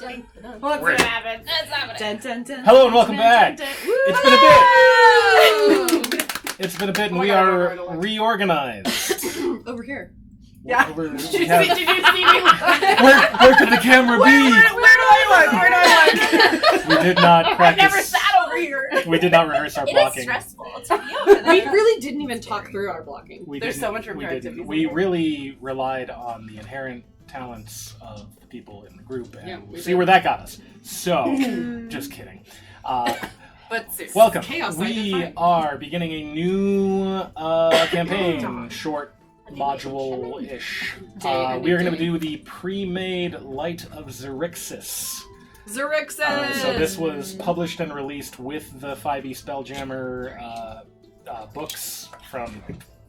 What's We're- gonna happen? That's happening. Dun, dun, dun, Hello and dun, welcome dun, back. dun, dun. It's been a bit, and Oh my we God, are right away. reorganized. Over here. Yeah. Over, Did we you have- see me? where could the camera be? Where do I look? We did not I've practice. never sat over here. We did not rehearse our It is blocking. stressful to be over there. We really didn't even talk through our blocking. There's so much room we for didn't. activities We in here. really relied on the inherent talents of the people in the group, and Yeah, we'll we see did. where that got us. So, just kidding. But seriously. Welcome. Chaos, I We defy. are beginning a new campaign, short module-ish. We are going to do the pre-made Light of Xerixis. Xerixis! So this was published and released with the 5e Spelljammer books from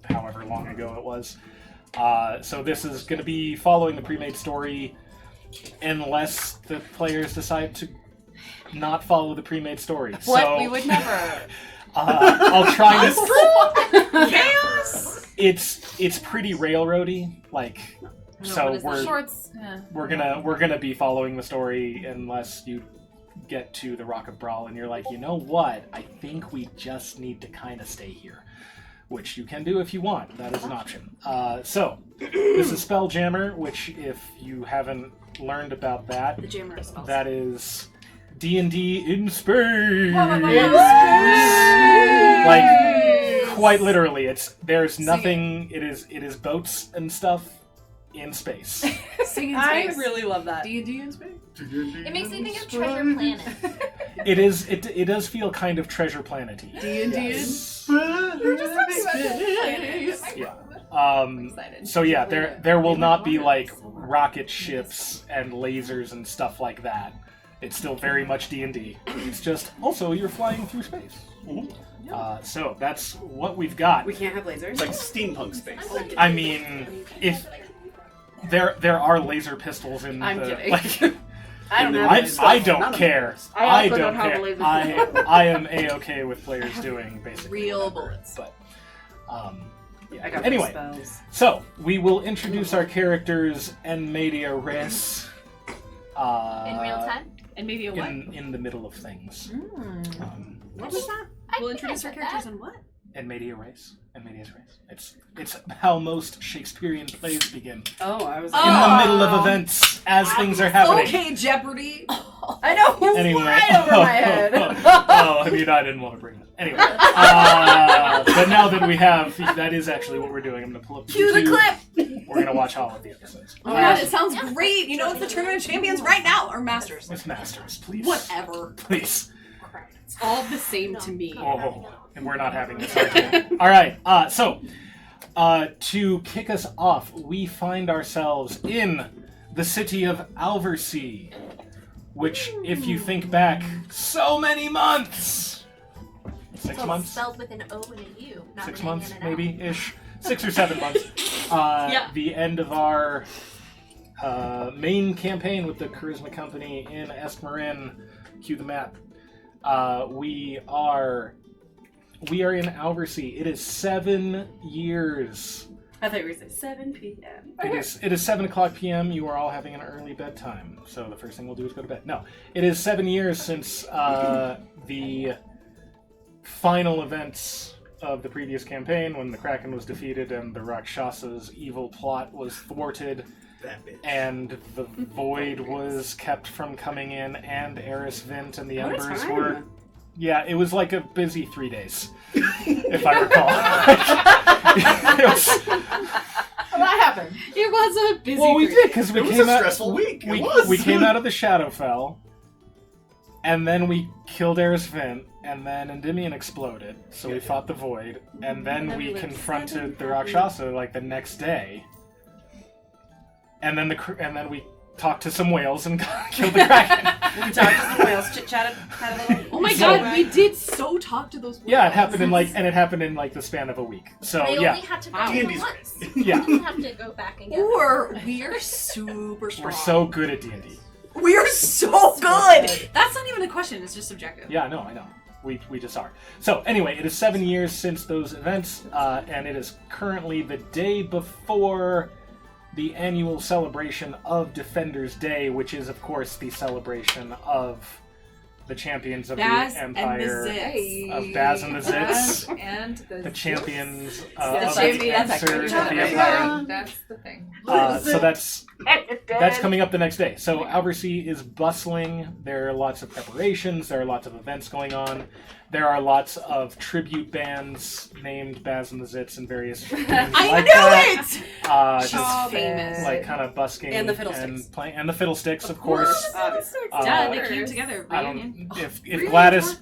however long ago it was. So this is going to be following the pre-made story unless the players decide to not follow the pre-made story. What? So, We would never. I'll try to... Chaos! It's pretty railroady, like... So Shorts. Yeah. we're gonna be following the story unless you get to the Rock of Brawl and you're like, you know what? I think we just need to kind of stay here, which you can do if you want. That is an option. So this is Spelljammer, which if you haven't learned about that, The jammer of spells. that is D&D in space. Like quite literally, there's nothing. It is boats and stuff in space. Sing in I space. really love that. D&D in space? It makes me think of Treasure Planet. It is. It does feel kind of Treasure Planet-y. D&D in Yes. We're just space. Yeah. excited. So yeah, there will not be like rocket ships and lasers and stuff like that. It's still very much D&D. It's just also you're flying through space. So that's what we've got. We can't have lasers. It's like steampunk space. I mean, if there are laser pistols in I'm the kidding. like, I don't know. I don't care. I also don't don't have a care. laser I am a-okay with players doing basically Real bullets. but yeah. I got Anyway, spells. so we will introduce our characters en media res. In real time? And maybe a what? In the middle of things. What was that? I We'll think I introduce our said characters that. and what? En media res. En medias res. It's how most Shakespearean plays begin. Oh, I was. In the middle of events, as things are happening. Okay, Jeopardy. I know. Anyway. Right over my head. I mean, I didn't want to bring that. Anyway. But now that we have, that is actually what we're doing. I'm going to pull up Cue the YouTube. clip. We're going to watch all of the episodes. Oh my god, it sounds great. You know, it's the Tournament of Champions right now. Or Masters. It's Masters, please. Whatever. Please. It's all the same to me. Oh, and we're not having this argument. All right. So, to kick us off, we find ourselves in the city of Alversea, which, if you think back, so many months. 6 So months. spelled with an O and a U. Not 6 an A months, and an L. maybe ish. 6 or 7 months. Yeah. The end of our main campaign with the Charisma Company in Esmerin. Cue the map. We are in Alversea. It is 7 years. I thought you were going to say 7 p.m. It is 7:00 p.m. You are all having an early bedtime, so the first thing we'll do is go to bed. No, it is 7 years since the final events of the previous campaign, when the Kraken was defeated and the Rakshasa's evil plot was thwarted, That bitch. and the Void was kept from coming in, and Eris Vint and the What a Embers time. were... Yeah, it was like a busy 3 days, if I recall. It was- Well, that happened. It was a busy well, we week. did, because we It was came a out... stressful week. We, it was. we came out of the Shadowfell, and then we killed Eris Vint, and then Endymion exploded, so we fought the Void, and then we confronted the Rakshasa like the next day, and then we talked to some whales and killed the Kraken. We talked to some whales, chit-chatted, had a little... Oh my So- god, we did so talk to those Yeah, it whales. happened in the span of a week. So They yeah, only had to go Wow. to D&D's once. yeah, You didn't have to go back and get them. Or we are super strong. we're so good at D&D. We are so good. That's not even a question. It's just subjective. Yeah, no, I know. We just are. So anyway, it is 7 years since those events, and it is currently the day before the annual celebration of Defenders Day, which is, of course, the celebration of the champions of Baz the Empire. and the Zits. Of Baz and the Baz Zits. and The champions The of the champions. answers of the That's Empire. That's the thing. So that's coming up the next day. So Alversea is bustling. There are lots of preparations. There are lots of events going on. There are lots of tribute bands named Baz and the Zits and various things I like knew that. it! Just Oh, famous. like kind of busking And the Fiddlesticks. playing, and the Fiddlesticks, of course. Duh, they came together. I Reunion. don't. If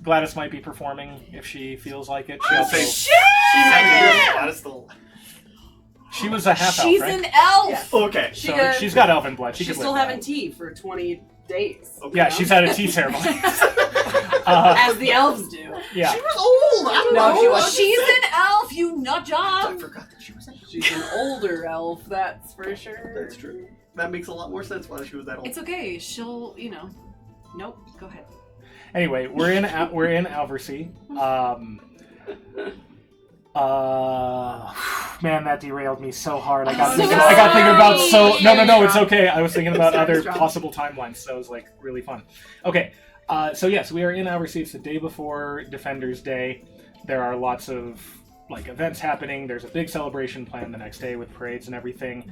Gladys might be performing if she feels like it. She also, she was a half elf, She's right? an elf! Yeah. Okay. She So could- she's got elven blood. She She's could still live having that. tea for 20 days. Okay. Yeah, she's had a tea ceremony. As the elves do. Yeah. She was old. I don't No, know. she wasn't. She's an elf, you nut I job! forgot that she was an elf. She's an older elf, that's for sure. That's true. That makes a lot more sense why she was that old. It's okay, she'll, Nope, go ahead. Anyway, we're in Alversea. Man, that derailed me so hard. I got I'm thinking, so I got thinking about sorry. No, it's okay. I was thinking about Sorry, other Strong. possible timelines, so it was like really fun. Okay, so yes, we are in Alversea. It's the day before Defenders Day. There are lots of events happening. There's a big celebration planned the next day with parades and everything.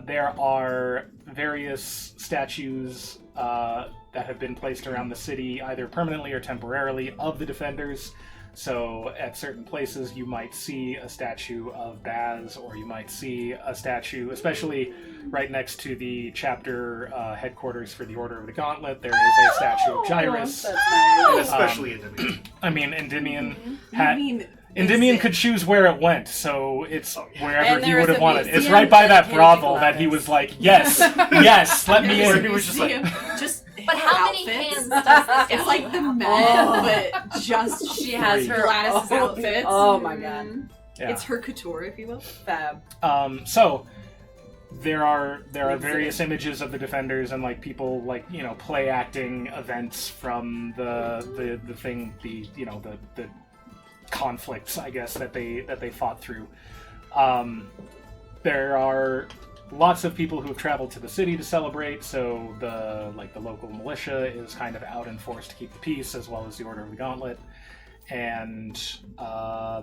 There are various statues that have been placed around the city, either permanently or temporarily, of the Defenders. So at certain places you might see a statue of Baz, or you might see a statue, especially right next to the chapter headquarters for the Order of the Gauntlet, there is a statue of Gyrus. That's nice. And especially in Endymion. I mean, Endymion I mean, Endymion could choose where it went, so it's wherever And he there would is have a wanted. It's museum right by that dedicated to brothel that he Gladys. was like, yes, yes, let me there's in. a He was just like- museum, just But how many outfits. hands does this It's like the men, Oh. but just She has her Gladys's own- outfits. Oh my god. Yeah. It's her couture, if you will. Fab. So there are various images of the Defenders and people play acting events from the thing, the conflicts, I guess, that they fought through. There are lots of people who have traveled to the city to celebrate, so the local militia is kind of out in force to keep the peace, as well as the Order of the Gauntlet. And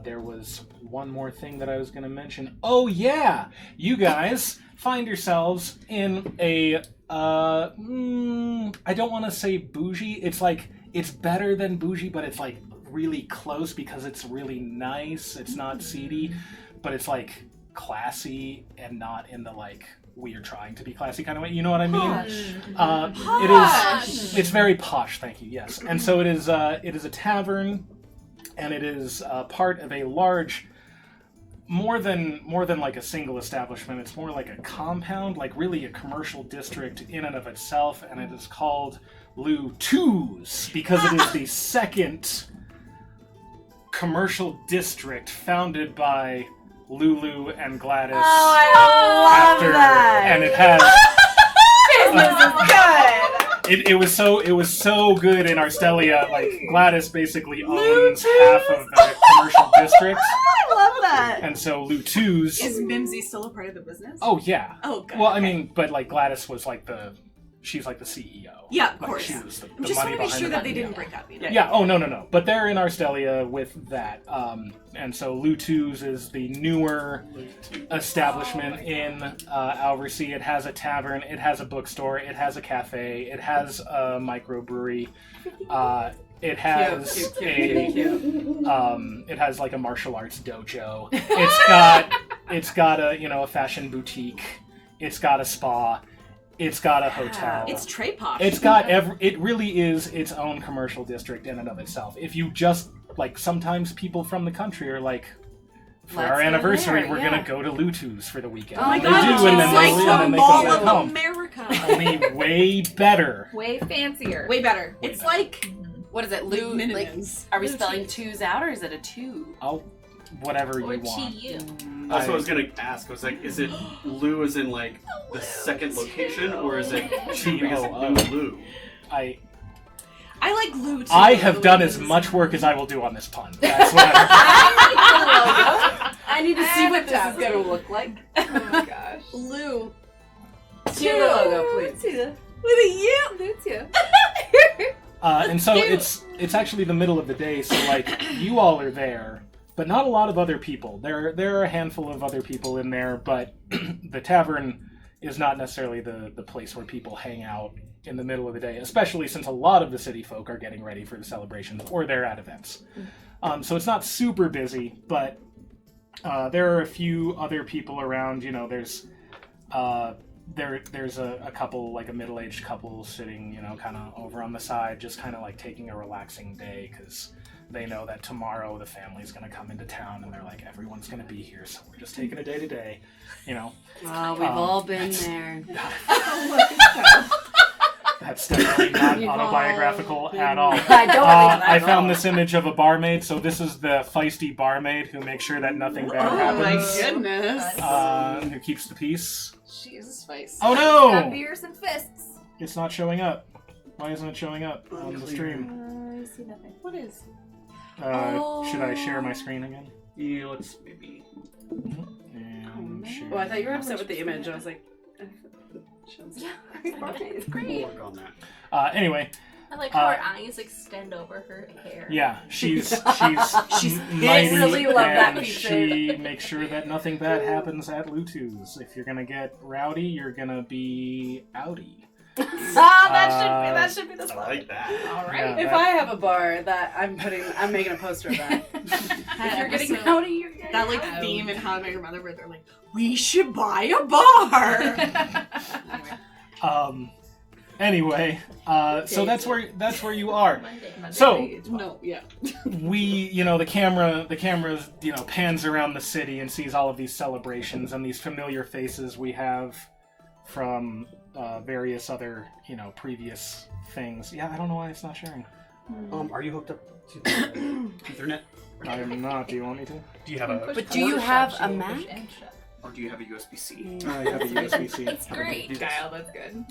there was one more thing that I was going to mention. Oh yeah, you guys find yourselves in a I don't want to say bougie. It's better than bougie, but it's really close because it's really nice. It's not seedy, but it's classy and not in the we are trying to be classy kind of way. You know what I mean? It is. It's very posh. Thank you. Yes, and so it is. It is a tavern, and it is part of a large, more than a single establishment. It's more like a compound, really a commercial district in and of itself, and it is called Lou Two's because it is the second commercial district founded by Lulu and Gladys. Oh, I love that. And it has. Business is good. It was so good in Arstelia. Gladys basically owns half of the commercial district, I love that. and so Lou Two's. Is Mimsy still a part of the business? Oh yeah. Oh, God. Well, I okay. mean, but Gladys was she's the CEO. Yeah, of course. She was the I just money want to make behind sure the that they money, didn't yeah. break up. Yeah. Oh no. But they're in Arstelia with that, and so Lou Two's is the newer establishment in Alversea. It has a tavern. It has a bookstore. It has a cafe. It has a microbrewery. It has Cute. it has a martial arts dojo. It's got a fashion boutique. It's got a spa. It's got a hotel. It's Trey Posh. It's got it really is its own commercial district in and of itself. If you just sometimes people from the country are for Let's our go anniversary, there, we're yeah. gonna go to Lutu's for the weekend. Oh my And God, they it's do, and then like they leave, the and they Mall go back of home. America. Only way better. Way fancier. Way better. Way It's better. What is it, Lou? Minimums. Are we spelling twos out or is it a two? Oh, whatever Or you want. TU. That's what I was gonna ask. I was is it Lou as in the second location, or is it Chu because it's Lou? I like Lou too. I have done as much work as I will do on this pun. That's what I need to see what this is going to look like. Oh my gosh. Lou. See the logo, please. Look at you. Lucia. And so it's actually the middle of the day, so like you all are there, but not a lot of other people. There are a handful of other people in there, but the tavern is not necessarily the place where people hang out in the middle of the day, especially since a lot of the city folk are getting ready for the celebrations or they're at events. So it's not super busy, but there are a few other people around. You know, there's a couple, like a middle-aged couple sitting, you know, kind of over on the side, just kind of like taking a relaxing day because they know that tomorrow the family's going to come into town and they're like, everyone's going to be here, so we're just taking a day to day, you know. Oh, we've all been there. That's definitely not autobiographical at all. I don't I found this image of a barmaid, so this is the feisty barmaid who makes sure that nothing bad happens. goodness. Who keeps the peace. She is spicy. Oh Got no! beers and fists. It's not showing up. Why isn't it showing up on the stream? I see nothing. What is? Should I share my screen again? Yeah, let's maybe. And share. Oh, I thought you were upset with the image. I was like, Yeah, it's great. We'll work on that. Anyway, I like how her eyes extend over her hair. yeah, she's She's mighty, really love that and piece. she makes sure that nothing bad happens at Lutu's. If you're gonna get rowdy, you're gonna be outy. that should be the I spot. like that. All Yeah, right. If I have a bar that I'm making a poster of that. If you're getting rowdy, you're getting That like rowdy. theme in How I Met Your Mother where they're like, we should buy a bar. Anyway, so that's where you are. Monday. So No, yeah. the camera, pans around the city and sees all of these celebrations and these familiar faces we have from various other, previous things. Yeah, I don't know why it's not sharing. Are you hooked up to the internet? I am not. Do you want me to? Do you have a? But do you have a Mac? Or do you have a USB-C? I have a USB-C. It's great. Kyle, that's good.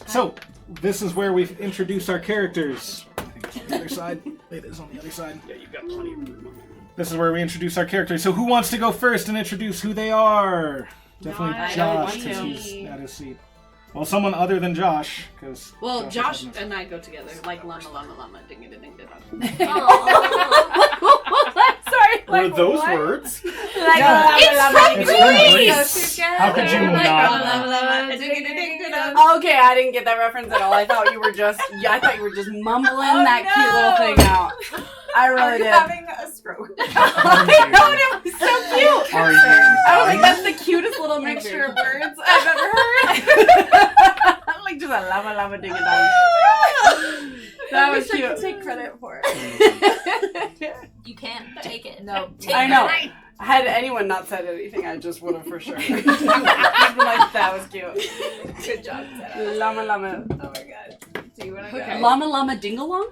So this is where we've introduced our characters. I think it's on the other side. It is on the other side. Yeah, you've got plenty of room. This is where we introduce our characters. So who wants to go first and introduce who they are? Definitely I Josh, want because to. he's at his seat. Well, someone other than Josh, because Well, Josh and I go together, like llama, llama, llama, ding it, ding it. Sorry. Were those words? Yeah. It's from Greece. How could you not? Okay, I didn't get that reference at all. I thought you were just mumbling that cute little thing out. I really did. having a stroke? I know, it was so cute. Are you? I was like, that's the cutest little mixture of words I've ever heard. I'm like, just a llama llama ding a dong. That was cute. I can take credit for it. You can't take it. No. I know. Had anyone not said anything, I just would have for sure. I'd be like, that was cute. Good job, Sarah. Llama llama. Oh my god. Do you want to Okay. go? Llama llama ding-along?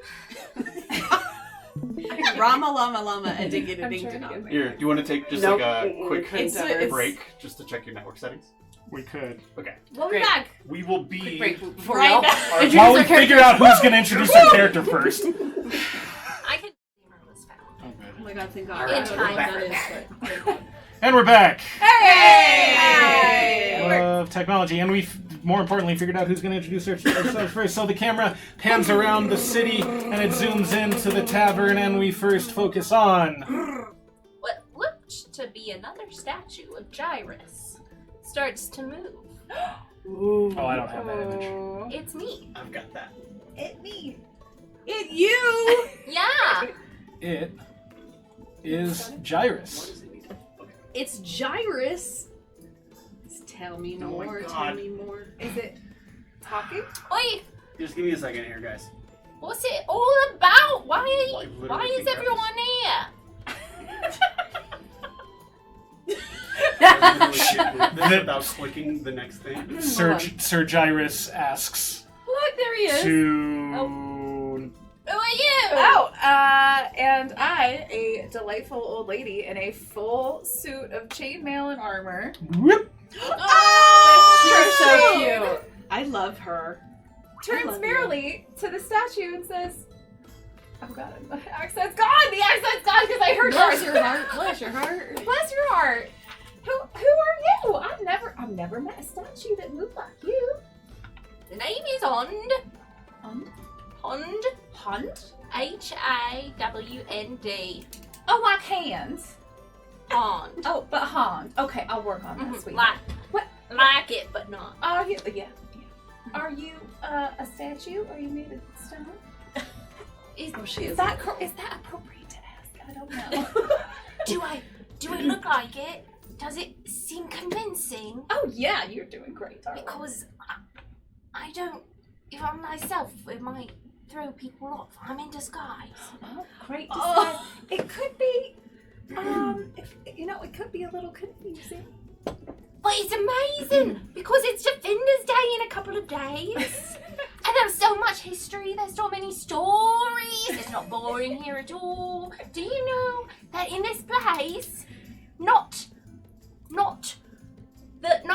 Rama, llama, llama, and ding it, ding it, dong. Here, do you want to take just Nope. like a quick It's- break just to check your network settings? We could. Okay. We'll be Great. back. We will be. Break before Right y'all. now. Introduce While we our figure characters. out who's going to introduce their character first. I can. Was found. Oh my god, thank god. Alright, In we're time. back. That is And we're back. Hey! Of technology, and we've more importantly figured out who's going to introduce ourselves first. So the camera pans around the city and it zooms into the tavern, and we first focus on. What looked to be another statue of Gyrus starts to move. Oh, I don't have that image. It's me. I've got that. It me. It you! Yeah. It is Gyrus. What does it need? Okay. It's Gyrus. Tell me Oh my more, God. tell me more. Is it talking? Oi, Just give me a second here, guys. what's it all about? Why Literally is think everyone here? This without clicking the next thing. Sir Gyrus asks Look, there he is. to. Who are you? Oh, and I, a delightful old lady in a full suit of chainmail and armor. Whoop. Oh, She's so cute. I love her. I Turns love merrily to the statue and says, "Oh God, the accent's gone. The accent's gone because I heard Bless yours. your heart. Bless your heart. Bless your heart. Who are you? I'm I've never met a statue that moved like you. The name is Hond. Hond? Hond. Hond? Hawnd. Oh, like hands. Hond. Oh, but Hond. Okay, I'll work on that, sweetie. Like, What? like it, but not. Are you? Yeah. Are you a statue? Are you made of stone? Is that appropriate to ask? I don't know. do I look like it? Does it seem convincing? Oh yeah, you're doing great, darling. Because I don't. If I'm myself, it might throw people off. I'm in disguise. Oh, great disguise. It could be, it could be a little confusing. But it's amazing because it's Defenders Day in a couple of days. And there's so much history, there's so many stories. It's not boring here at all. Do you know that in this place, not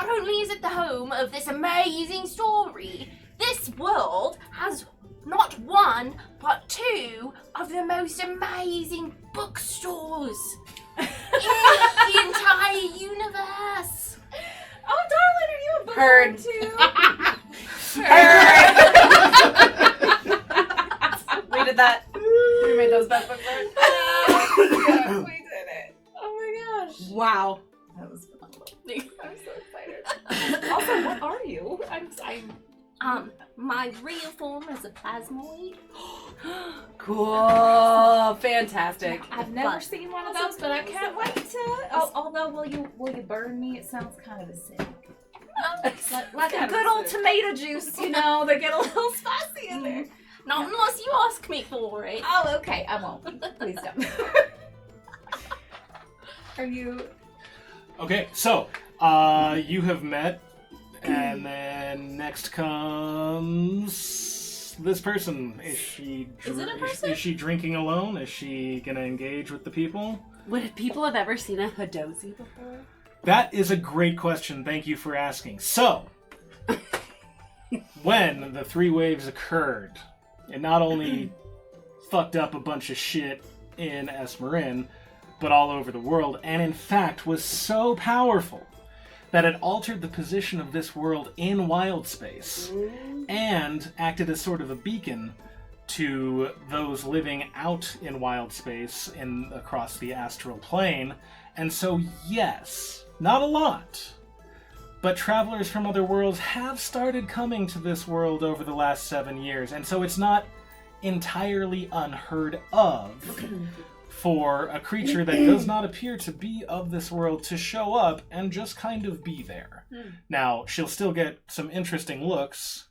only is it the home of this amazing story, this world has not one, but two of the most amazing bookstores in the entire universe. Oh, darling, are you a book Heard. too? We did that. We made those best book birds. Yeah, we did it. Oh my gosh. Wow. That was phenomenal. I'm so excited. Also, what are you? I'm My real form is a plasmoid. Cool. Fantastic. I've never seen one of those, but I can't wait to. Although, will you burn me? It sounds kind of acidic. Like a good old tomato juice, they get a little spicy in there. Not unless you ask me for it. Oh, okay, I won't. Please don't. Are you? Okay, so you have met, and then next comes this person. Is she? Is it a person? Is she drinking alone? Is she gonna engage with the people? Would people have ever seen a Hadozi before? That is a great question. Thank you for asking. So, when the three waves occurred, it not only fucked up a bunch of shit in Esmerin, but all over the world, and in fact was so powerful that it altered the position of this world in wild space and acted as sort of a beacon to those living out in wild space across the astral plane. And so, yes, not a lot, but travelers from other worlds have started coming to this world over the last 7 years, and so it's not entirely unheard of for a creature that does not appear to be of this world to show up and just kind of be there. Now, she'll still get some interesting looks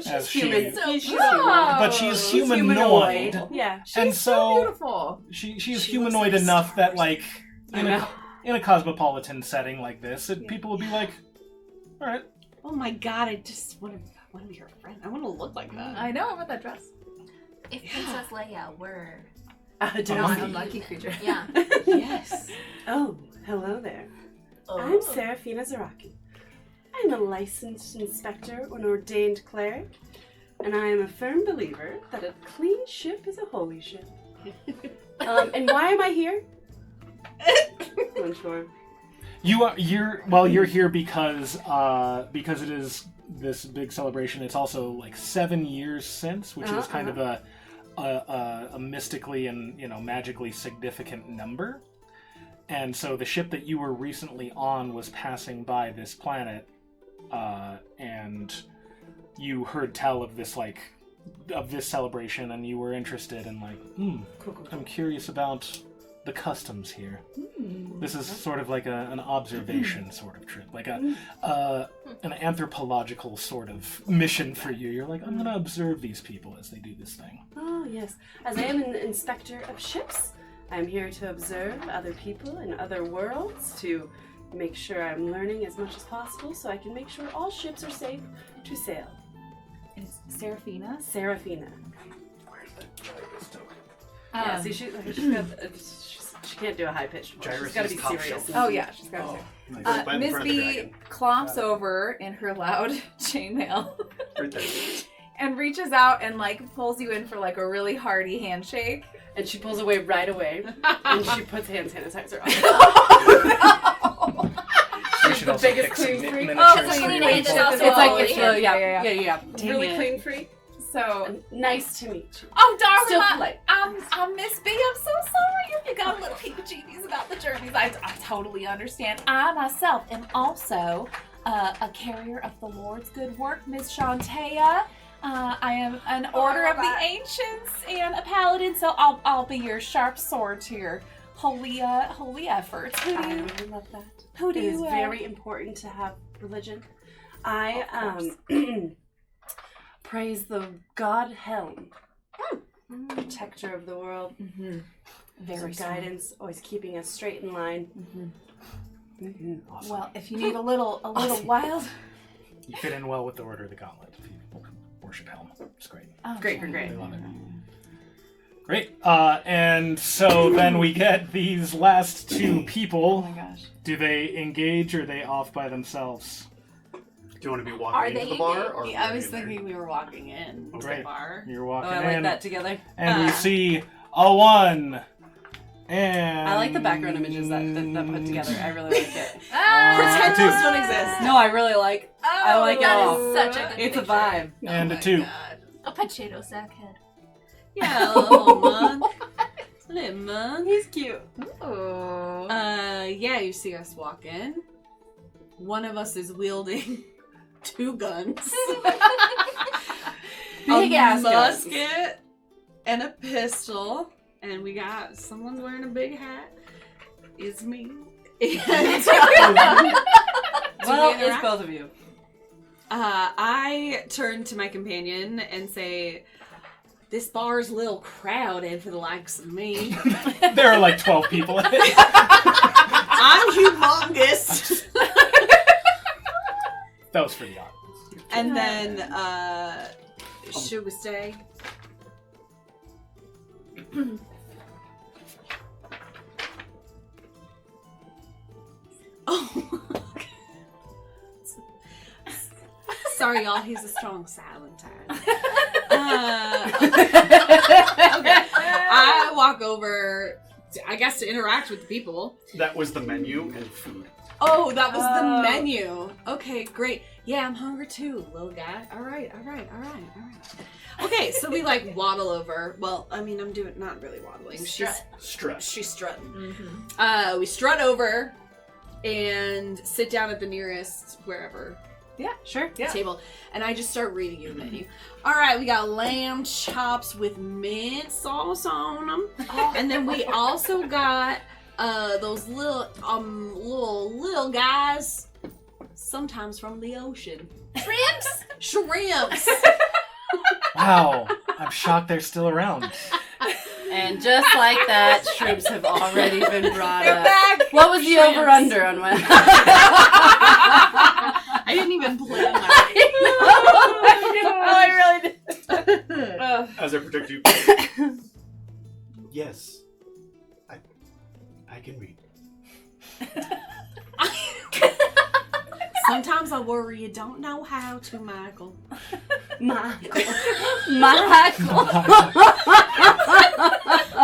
as human. she, She's but she's humanoid. Yeah. And so beautiful. she's humanoid enough that, like, in a cosmopolitan setting like this, people will be like, all right. Oh my god, I just want to be her friend. I want to look like that. I know about that dress. If Princess Leia were Hadozi. a Lucky creature. Yeah. Yes. Oh, hello there. I'm Serafina Zaraki. I'm a licensed inspector, an ordained cleric, and I am a firm believer that a clean ship is a holy ship. And why am I here? I'm sure. You're here because it is this big celebration. It's also like 7 years since, which is kind of a mystically and magically significant number. And so the ship that you were recently on was passing by this planet, and you heard tell of this celebration, and you were interested in I'm curious about the customs here. This is sort of like an observation sort of trip, like an anthropological sort of mission for you. You're like, I'm gonna observe these people as they do this thing. Oh, yes. As I am an inspector of ships, I'm here to observe other people in other worlds, to make sure I'm learning as much as possible so I can make sure all ships are safe to sail. Is Serafina? Serafina. Where's the Gyrus token? Yeah, see, she can't do a high-pitched voice. Gyrus She's got to is be top serious. shelf. Oh yeah, she's got Oh, to. nice. Right in Miss front of the B dragon. clomps over in her loud chainmail Right there. and reaches out and pulls you in for a really hearty handshake. And she pulls away right away, and she puts hand sanitizer on. should the also biggest pick some clean freak. miniatures Oh, for clean your freak is people. also It's like really it's handy. yeah. Really Dang it. clean freak. So, Nice to meet you. Oh, darling, Still polite. I'm Miss B. I'm so sorry if you got a little heebie-jeebies about the journeys. I totally understand. I myself am also a carrier of the Lord's good work, Miss Shantea. I am an order of the ancients and a paladin, so I'll be your sharp sword to your holy efforts. I really love that. Who do It is you? very important to have religion. I praise the god Helm, protector of the world. Very For guidance, always keeping us straight in line. Well, if you need a little wild. You fit in well with the Order of the Gauntlet. If you worship Helm, it's great. Oh, great. They love it. Great. And so then we get these last two people. Oh my gosh. Do they engage or are they off by themselves? Do you want to be Are walking they into the bar? in it? Or I are was we in there? thinking we were walking in to the Great. bar. You're Oh, walking I like in, that together. and we see a 1. And I like the background images that put together. I really like it. Pretend Pretend those those don't don't exist. No, I really like. I like it that all. is such a good It's a picture. vibe. And Oh a my 2. God. A potato sack head. Yeah, little man. Little man. He's cute. Oh. Yeah, you see us walk in. One of us is wielding 2 guns. Big a ass guns. musket and a pistol. And we got someone's wearing a big hat. It's me. And, Well, we it's interact? both of you. I turn to my companion and say, "This bar's a little crowded for the likes of me. There are like 12 people in it. I'm humongous." That was for the audience. And then, should we stay? Oh. Sorry, y'all. He's a strong silent type. Okay. I walk over, I guess, to interact with the people. That was the menu and food. Oh, that was the menu. Okay, great. Yeah, I'm hungry too, little guy. All right. Okay, so we like waddle over. Well, I mean, I'm doing not really waddling. Strut. She's strutting. Mm-hmm. We strut over and sit down at the nearest wherever Yeah, sure. Yeah. table, and I just start reading you the menu. All right, we got lamb chops with mint sauce on them, and then we also got those little guys, sometimes from the ocean. Shrimps. Wow. I'm shocked they're still around. And just like that, shrimps have already been brought They're up. back. What was the Shrimps. over-under on when? I didn't even plan that. I really did. As I protect you. Yes. I can read. Sometimes I worry you don't know how to, Michael. Michael.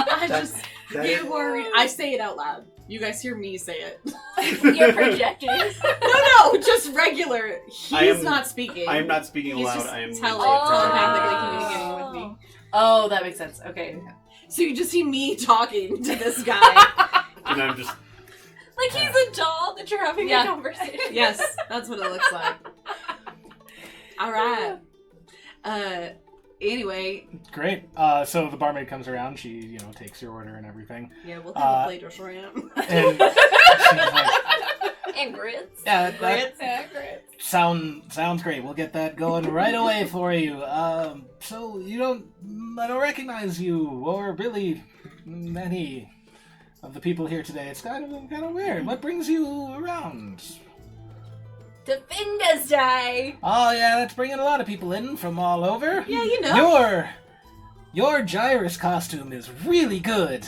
I just get worried. I say it out loud. You guys hear me say it. You're projecting. No, just regular. He's not speaking. I am not speaking He's aloud. just I am telepathically Oh. communicating with me. Oh, that makes sense. Okay. So you just see me talking to this guy. And I'm just. Like he's a doll that you're having Yeah. a conversation. Yes, that's what it looks like. All right. Anyway, Great. So the barmaid comes around. She, takes your order and everything. yeah, we'll have a plate of shrimp. And she's like, And grits. yeah, that Grits. Grits. sounds great. We'll get that going right away for you. So I don't recognize you or really any of the people here today. It's kind of weird. What brings you around? Defenders Day. Oh yeah, that's bringing a lot of people in from all over. Yeah, Your Gyrus costume is really good.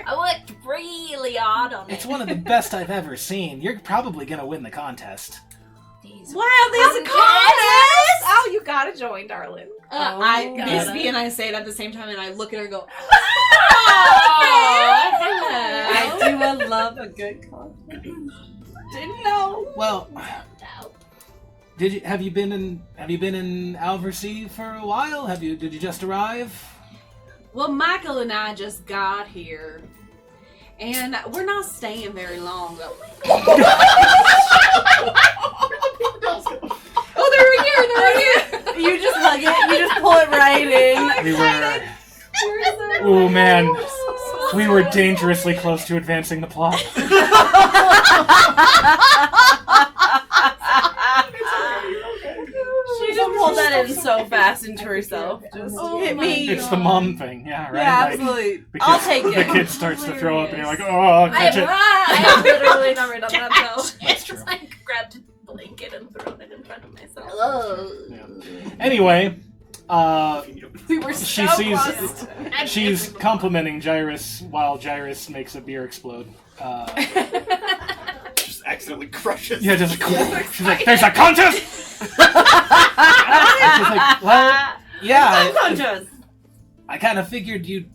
I worked really hard on it. It's one of the best I've ever seen. You're probably gonna win the contest. These Wow, there's a contest! contest! Oh, you gotta join, darling. I God. Miss B and I say it at the same time, and I look at her and go, I do love a good good costume. Didn't know. Well, have you been in Alversea for a while? Did you just arrive? Well, Michael and I just got here. And we're not staying very long. Oh, they're here. You just hug it. You just pull it right in. We were. Oh man, we were dangerously close to advancing the plot. She just pulled that in so fast into herself. Just hit me. It's the mom thing, yeah, right? Yeah, Like, absolutely. the I'll kid- take it. The kid starts to throw up, and you're like, "Oh, I'll catch it." I have literally never done that though. That's true. It's like grabbed a blanket and thrown it in front of myself. Yeah. Anyway, We were she so sees. close. She's complimenting Gyrus while Gyrus makes a beer explode. Just accidentally crushes. Yeah, just she's like, "There's a contest." She's like, "Well, yeah, Unconscious. I kind of figured you'd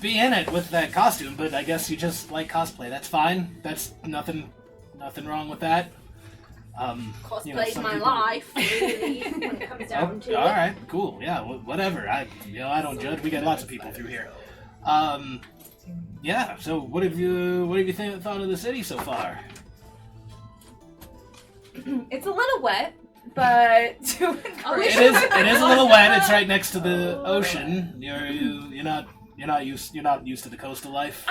be in it with that costume, but I guess you just like cosplay. That's fine. That's nothing wrong with that." Cosplay's some my people- life, really, when it comes down to all it. right, cool. Yeah, whatever. I don't judge. We get lots of people through here. Yeah. So, what have you thought of the city so far? It's a little wet, but It is a little wet. It's right next to the ocean. You're not used to the coastal life.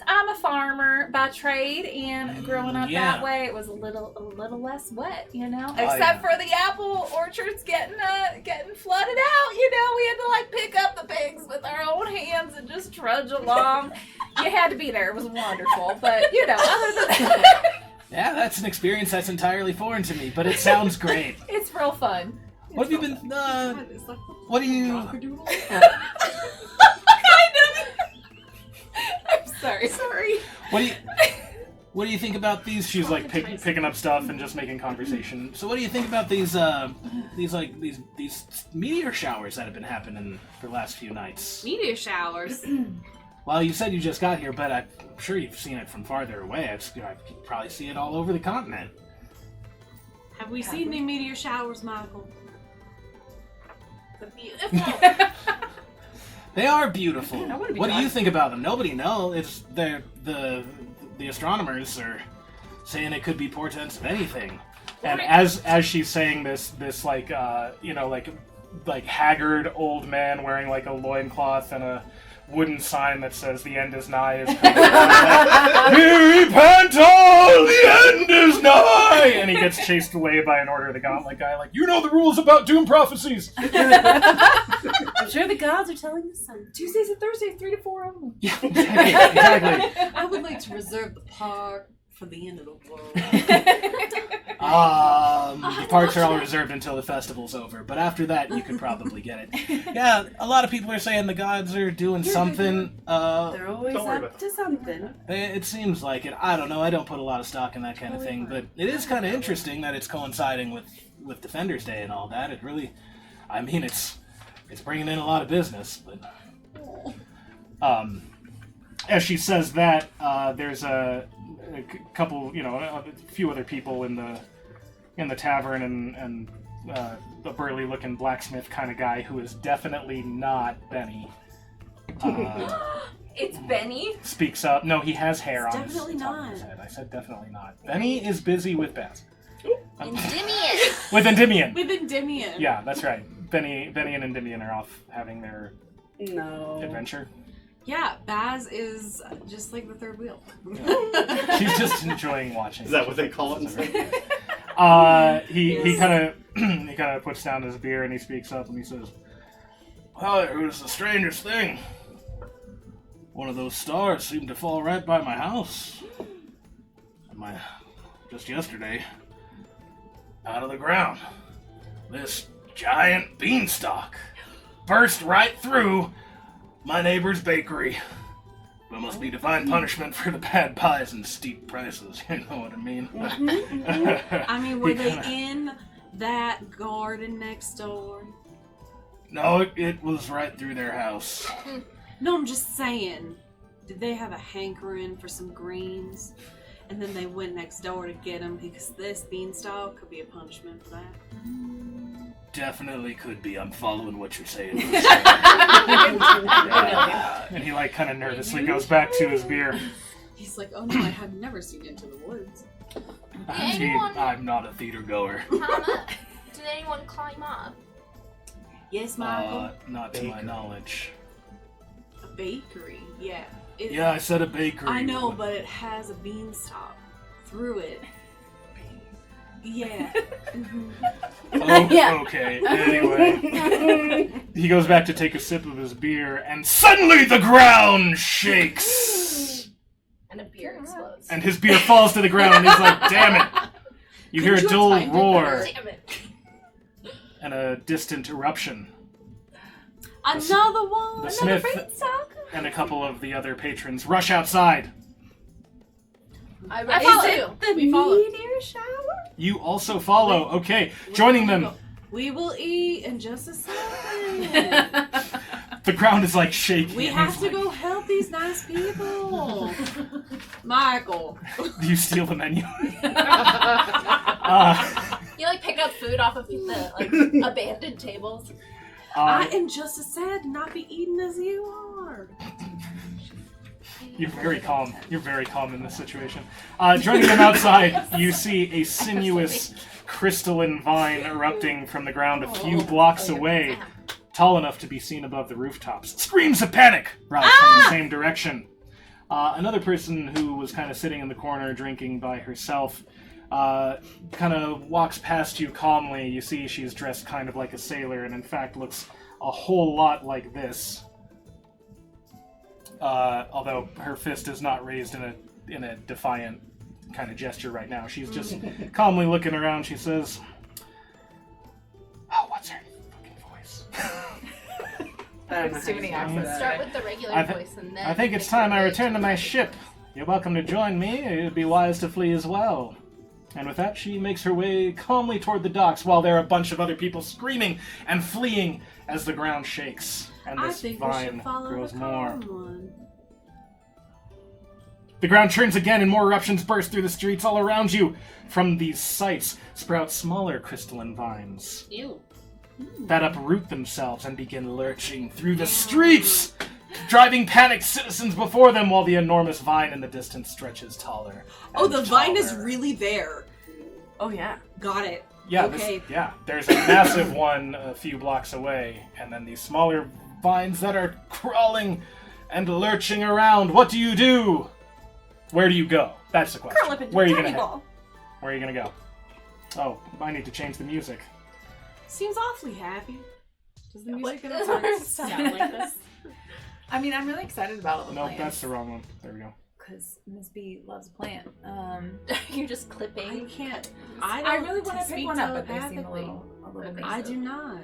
I'm a farmer by trade, and growing up yeah. that way, it was a little less wet, you know. Oh, Except for the apple orchards getting flooded out, you know. We had to like pick up the pigs with our own hands and just trudge along. You had to be there. It was wonderful, but you know, other than that, Yeah, that's an experience that's entirely foreign to me, but it sounds great. it's real fun. What have you been? What do you? I'm sorry. What do you think about these? She's like picking up stuff and just making conversation. So what do you think about these meteor showers that have been happening for the last few nights? Meteor showers. Well, you said you just got here, but I'm sure you've seen it from farther away. I probably see it all over the continent. Have we seen any meteor showers, Michael? Beautiful. They are beautiful. I wanna be What do you honest. think about them? Nobody knows. It's the astronomers are saying it could be portents of anything. And as she's saying this like like haggard old man wearing like a loincloth and a wooden sign that says "The end is nigh" is coming like, "Repent all, the end is nigh!" And he gets chased away by an Order of the Gauntlet guy, like, "You know the rules about doom prophecies." I'm sure the gods are telling us something. Tuesdays and Thursdays, 3 to 4 only. Yeah, exactly. I would like to reserve the park for the end of the world. The parks are all reserved until the festival's over, but after that, you could probably get it. Yeah, a lot of people are saying the gods are doing something. They're always Don't worry up about to something. It seems like it. I don't know. I don't put a lot of stock in that kind of thing, but it is kind of interesting that it's coinciding with Defenders Day and all that. It really, I mean, it's bringing in a lot of business. But as she says that, there's a couple, a few other people in the tavern and a burly-looking blacksmith kind of guy who is definitely not Benny. It's Benny. Speaks up. No, he has hair It's on his definitely top of not. his head. I said definitely not. Benny is busy with Baz. Endymion. With Endymion. With Endymion. Yeah, that's right. Benny and Endymion are off having their No. adventure. Yeah, Baz is just like the third wheel. She's just enjoying watching. Is that what they call it? He kind of puts down his beer and he speaks up and he says, "Well, it was the strangest thing. One of those stars seemed to fall right by my house. Just yesterday, out of the ground, this giant beanstalk burst right through my neighbor's bakery. It must be divine punishment for the bad pies and steep prices, you know what I mean?" I mean, were He they kinda- in that garden next door? No, it was right through their house. No, I'm just saying. did they have a hankering for some greens? And then they went next door to get them because this beanstalk could be a punishment for that. Definitely could be. I'm following what you're saying. And he like kind of nervously goes back to his beer. He's like, oh no, I have never seen Into the Woods. I'm not a theater goer. Hannah, did anyone climb up? Yes, Michael. Not to my knowledge. A bakery, yeah. Yeah, I said a bakery. I know, but it has a beanstalk through it. Yeah. Oh, Yeah. okay. Anyway, he goes back to take a sip of his beer, and suddenly the ground shakes, And a beer explodes. and his beer falls to the ground. And he's like, "Damn it!" You hear a dull roar Damn it. and a distant eruption. Another one. The smith and a couple of the other patrons rush outside. I Is follow it you. the meteor shower? You also follow. Okay, joining them. We will eat in just a second. The ground is like shaking. We and have he's to like, go help these nice people. Michael. Do you steal the menu? You like pick up food off of the like abandoned tables. I am just as sad to not be eaten as you are. You're very calm. You're very calm in this situation. Joining them outside, you see a sinuous crystalline vine erupting from the ground a few blocks away, tall enough to be seen above the rooftops. Screams of panic rise from the same direction. Another person who was kind of sitting in the corner drinking by herself kind of walks past you calmly. You see she's dressed kind of like a sailor and in fact looks a whole lot like this. Although her fist is not raised in a defiant kind of gesture right now. She's just calmly looking around. She says, "Oh, what's her fucking voice?" There's too many accents. Start with the regular I voice and then. I think it's time I return to my ship. You're welcome to join me. It'd be wise to flee as well. And with that, she makes her way calmly toward the docks while there are a bunch of other people screaming and fleeing as the ground shakes and I this think we vine should follow grows the more. calm one. The ground churns again and more eruptions burst through the streets all around you. From these sites sprout smaller crystalline vines Ew. that uproot themselves and begin lurching through the streets, driving panicked citizens before them while the enormous vine in the distance stretches taller. Oh, and the vine is taller. really there. Oh yeah. Got it. Yeah, Okay. There's a massive one a few blocks away, and then these smaller vines that are crawling and lurching around. What do you do? Where do you go? That's the question. Curl up into Where are a you tiny gonna head? ball. Where are you gonna go? Oh, I need to change the music. Seems awfully happy. Does the music What get does sound like this? I mean, I'm really excited about all the Nope, plants. that's the wrong one. There we go. Because Miss B loves a plant. You're just I clipping. can't. I really want to pick speak one up, but they seem a telepathically. little basic. I do not.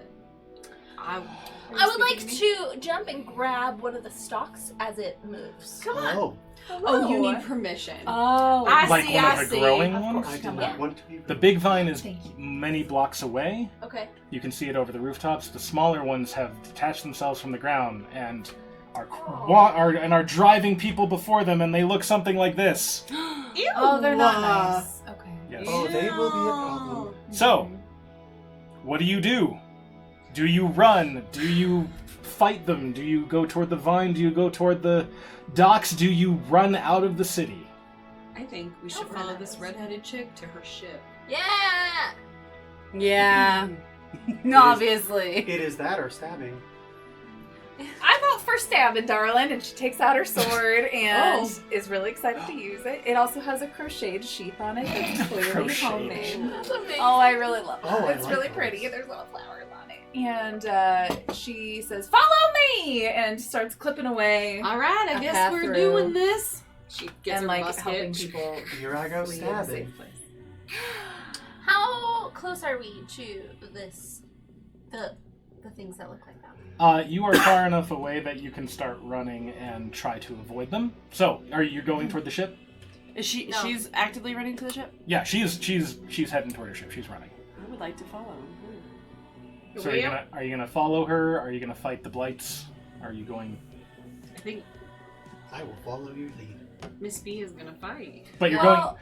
I would like to jump and grab one of the stalks as it moves. Come on. Oh, Oh, you need permission. Oh, I Like see, one I of the see. growing Of ones? I did Yeah. not want to be. The big vine is Thank you. many blocks away. Okay. You can see it over the rooftops. The smaller ones have detached themselves from the ground and are driving people before them, and they look something like this. Ew. oh, they're not nice. Okay. Yes. Oh, they will be a problem. So, what do you do? Do you run? Do you fight them? Do you go toward the vine? Do you go toward the docks? Do you run out of the city? I think we should follow this redheaded chick to her ship. Yeah. Yeah. Obviously. It is that or stabbing. I vote for stabbing, darling, and she takes out her sword and is really excited to use it. It also has a crocheted sheath on it that's clearly Crocheted. homemade. That's amazing. Oh, I really love it. Oh, I It's like really those. pretty. There's little flowers on it. And she says, "Follow me!" and starts clipping away All right, I A guess path we're through. doing this. She gets and her like musket. helping people Here I go flee to a stabbing. safe place. How close are we to this? The things that look like that. You are far enough away that you can start running and try to avoid them. So, are you going toward the ship? Is she? No. She's actively running to the ship. Yeah, she's heading toward her ship. She's running. I would like to follow. So are you gonna follow her? Are you gonna fight the blights? Are you going? I think I will follow your lead. Miss B is gonna fight. But you're going. Well,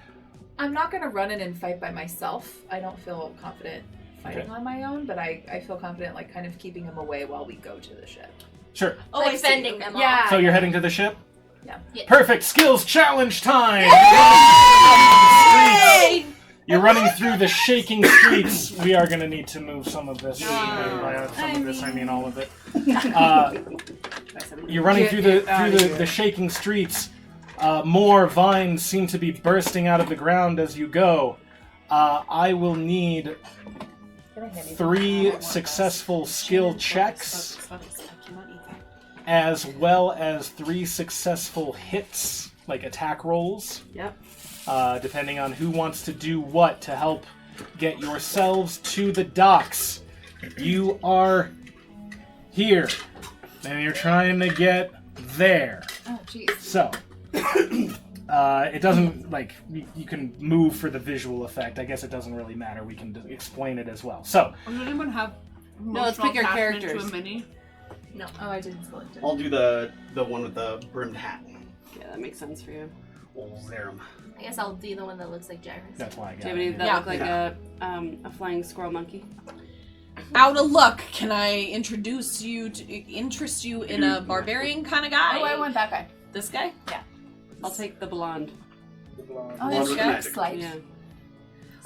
I'm not gonna run in and fight by myself. I don't feel confident fighting on my own, but I feel confident like kind of keeping him away while we go to the ship. Sure. Oh, like I see. fending them Yeah. off. So you're heading to the ship? Yeah. Yeah. Perfect. Skills challenge time! You're running through the shaking streets. We are going to need to move some of this. By some of this, I mean all of it. You're running through the shaking streets. More vines seem to be bursting out of the ground as you go. I will need 3 successful skill checks, as well as 3 successful hits, like attack rolls. Yep. Depending on who wants to do what to help get yourselves to the docks. You are here, and you're trying to get there. Oh, jeez. So, it doesn't, like, you can move for the visual effect. I guess it doesn't really matter. We can explain it as well. So, Does anyone have No, let's pick your attachment characters. to a mini? No. Oh, I didn't select it. I'll do the one with the brimmed hat. Yeah, that makes sense for you. Old Zerum. I guess I'll do the one that looks like Jairus. that's why I Do got you have any it. that Yeah. look like a flying squirrel monkey? Out of luck, can I interest you in a barbarian kind of guy? Oh, I want that guy. This guy? I'll take the blonde. Oh, Blonde this with guy magic. looks like. Yeah.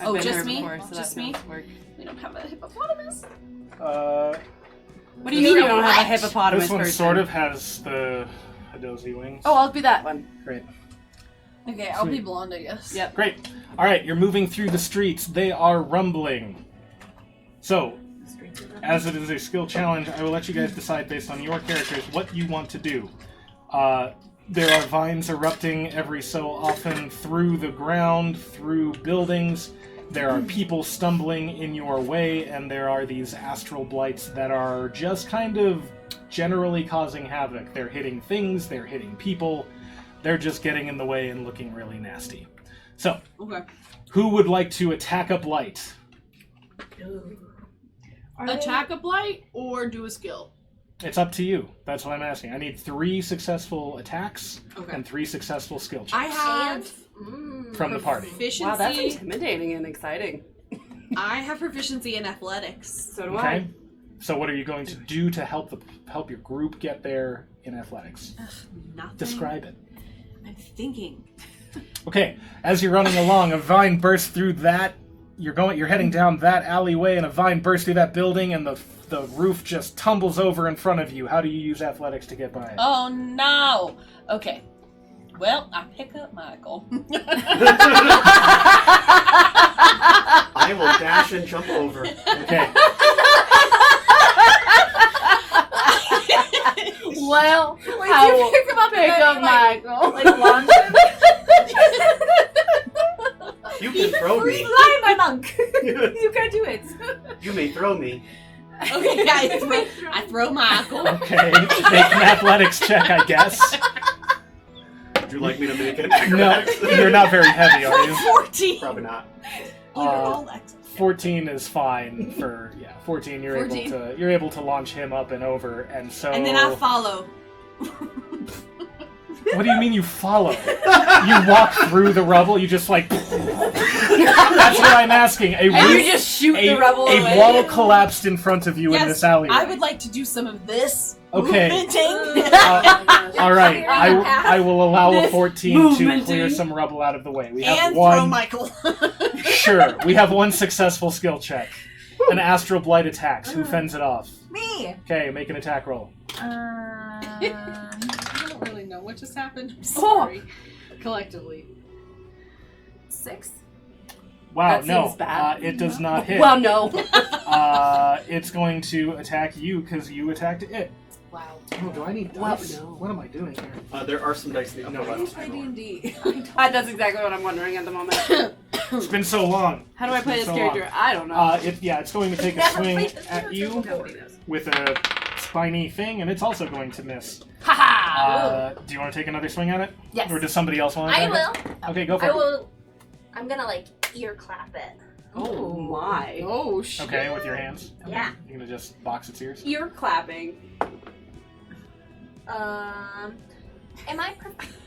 Oh, been just her me? Before, so Just that me? does work. We don't have a hippopotamus. What do you mean you don't have a hippopotamus This one person? sort of has the dozy wings. Oh, I'll be that one. Great. Okay, I'll be Sweet. blonde, I guess. Yep. Great. All right, you're moving through the streets. They are rumbling. So, as it is a skill challenge, I will let you guys decide based on your characters what you want to do. There are vines erupting every so often through the ground, through buildings. There are people stumbling in your way, and there are these astral blights that are just kind of generally causing havoc. They're hitting things, they're hitting people. They're just getting in the way and looking really nasty. So, Okay. who would like to attack a blight? Attack a blight or do a skill? It's up to you. That's what I'm asking. I need 3 successful attacks Okay. and 3 successful skill checks I have from the party. proficiency. Wow, that's intimidating and exciting. I have proficiency in athletics. So do Okay. So what are you going to do to help your group get there in athletics? Nothing. Describe it. I'm thinking. Okay. As you're running along, a vine bursts through that. You're heading down that alleyway, and a vine bursts through that building, and the roof just tumbles over in front of you. How do you use athletics to get by it? Oh no! Okay. Well, I pick up Michael. I will dash and jump over. Okay. Well, Wait, I do you will pick him up pick and up then, Michael. like launch him? You can throw me. Fly, my monk! You can do it. You may throw me. Okay, I throw Michael. Okay. Make an athletics check, I guess. Would you like me to make an No, acrobatics? you're not very heavy, are you? 14. Probably not. All excellent. 14 is fine for 14. You're able to launch him up and over, and so. And then I follow. What do you mean you follow? You walk through the rubble. You just like. That's what I'm asking. And you just shoot the rubble a away. wall collapsed in front of you in this alleyway. I would like to do some of this. Okay. Movementing. All right, I will allow a 14 to Movementing. clear some rubble out of the way. We have And one. throw Michael. Sure, we have one successful skill check. An astral blight attacks. Who fends it off? Me. Okay, make an attack roll. I don't really know what just happened. I'm sorry. Collectively. 6. Wow, That no, seems bad. it does not hit. Well, no. It's going to attack you because you attacked it. Wow. Oh, do I need Well, dice? no. What am I doing here? There are some dice in the upper left. Play D&D. That's exactly what I'm wondering at the moment. It's been so long. How do I play this So character? I don't know. It's going to take a swing at you with a spiny thing, and it's also going to miss. Haha! Do you want to take another swing at it? Yes. Or does somebody else want to? I attack it? will. Okay, go for I it. will. I'm gonna like ear clap it. Oh my. Oh, shit. Okay, with your hands. Yeah. You're gonna just box its ears. Ear clapping.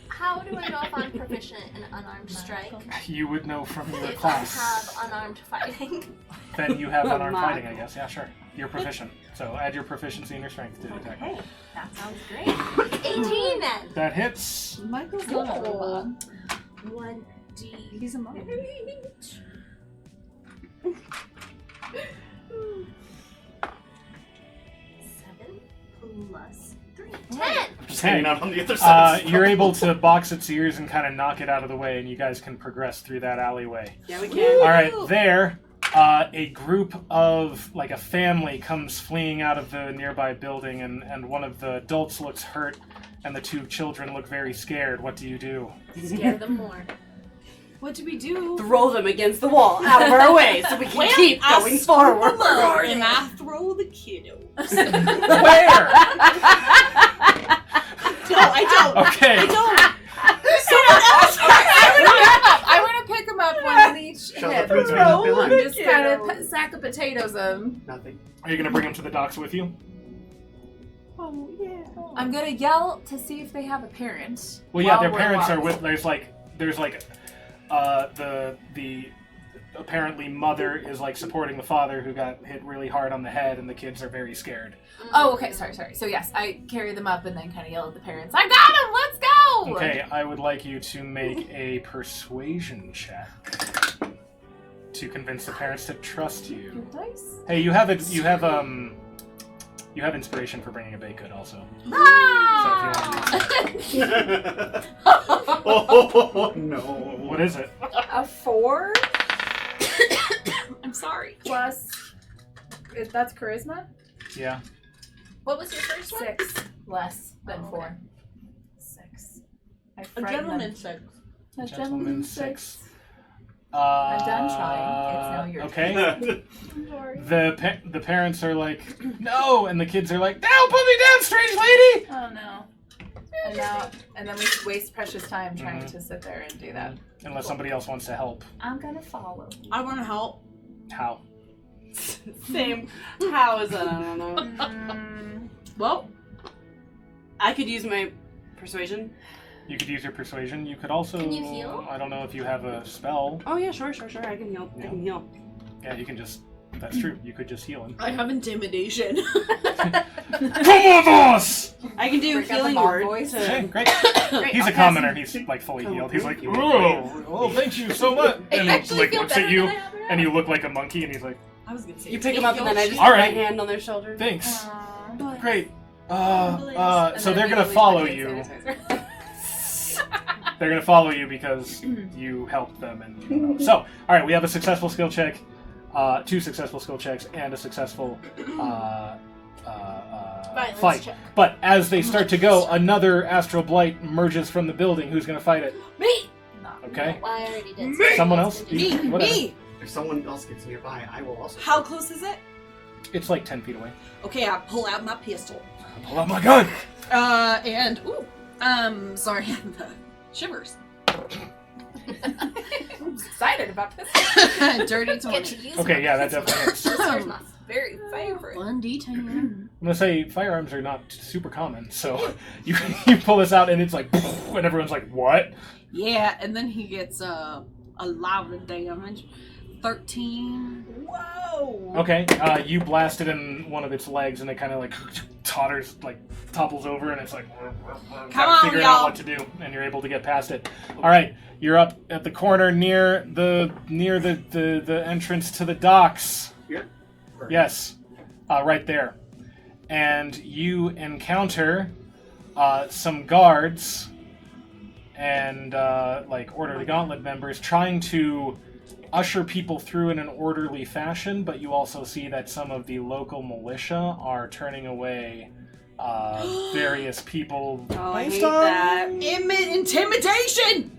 How do I know if I'm proficient in unarmed strike? You would know from your If class. I have unarmed fighting. Then you have unarmed My fighting, I guess. Yeah, sure. You're proficient. So add your proficiency and your strength to the attack. Okay, that sounds great. 18 then. That hits. Michael's not a robot. 1d. He's a mom. 7 plus 3. 10! Just hanging out on the other side. You're able to box its ears and kind of knock it out of the way, and you guys can progress through that alleyway. Yeah, we can. All right, there, a group of, like a family comes fleeing out of the nearby building, and one of the adults looks hurt, and the 2 children look very scared. What do you do? Scare them more. What do we do? Throw them against the wall, out of our way, so we can keep going forward. And I throw the kiddos. Where? No, I don't. Okay. I don't. I want to pick him up one of each Shove the hip. fruits right behind. Just kind of sack of potatoes him. Nothing. Are you going to bring him to the docks with you? Oh, yeah. I'm gonna yell to see if they have a parent. Well, yeah, while their we're parents are walking. with. There's the apparently mother is like supporting the father who got hit really hard on the head, and the kids are very scared. Oh, okay, sorry. So yes, I carry them up and then kind of yell at the parents. I got him. Let's go. Okay, I would like you to make a persuasion check to convince the parents to trust you. Your dice. Hey, you have inspiration for bringing a baked good also. Ah! So if you want to use that. Oh, no. What is it? A 4 I'm sorry. plus. That's charisma. Yeah. What was your first one? 6 less than Oh, 4. 6. I A frighten gentleman them. said. A Gentleman 6. I'm done trying. It's now your Okay. Sorry. The parents are like, no, and the kids are like, no, put me down, strange lady. Oh no. And then we waste precious time trying to sit there and do that. Unless somebody else wants to help. I'm gonna follow. I want to help. How? Same. How is that? I don't know. Well, I could use my persuasion. You could use your persuasion. You could also. Can you heal? I don't know if you have a spell. Oh yeah, sure. I can heal. I can heal. Yeah, you can just. That's true. You could just heal him. I have intimidation. Come on, boss! I can do Break out the healing mom word. voice. Okay, To... great. Great, He's I'll a cast commoner. it. He's like fully Oh, healed. He's like, you oh, oh, thank you so much. I And he actually like feel looks better at you, than I ever have. and you look like a monkey, and he's like, I was gonna say. You pick them up and then I just All put right. my hand on their shoulder. thanks. Aww. Great. And So then they're gonna immediately follow put you. hand sanitizer. They're gonna follow you because you helped them, and you know. So, all right, we have a successful skill check, 2 successful skill checks, and a successful Violence fight. check. But as they start to go, another astral blight emerges from the building. Who's gonna fight it? Me. Okay, Well, I already did. Me! someone else. Me. Whatever. Me. If someone else gets nearby, I will also. How close is it? It's like 10 feet away. Okay, I pull out my pistol. Pull out my gun. And sorry, the shivers. I'm excited about this. Dirty Get torch. to use Okay, my yeah, that pistol. definitely hits. This is my very favorite. 1d10. I'm gonna say firearms are not super common, so you pull this out and it's like, and everyone's like, what? Yeah, and then he gets a lot of damage. 13. Whoa. Okay, you blast it in one of its legs, and it kind of like topples over, and it's like Come on, figuring y'all. out what to do, and you're able to get past it. All right, you're up at the corner near the entrance to the docks. Yeah. Yes, right there, and you encounter some guards and like Order of the Gauntlet members trying to usher people through in an orderly fashion, but you also see that some of the local militia are turning away various people. Oh, I based hate on- that. Intimidation!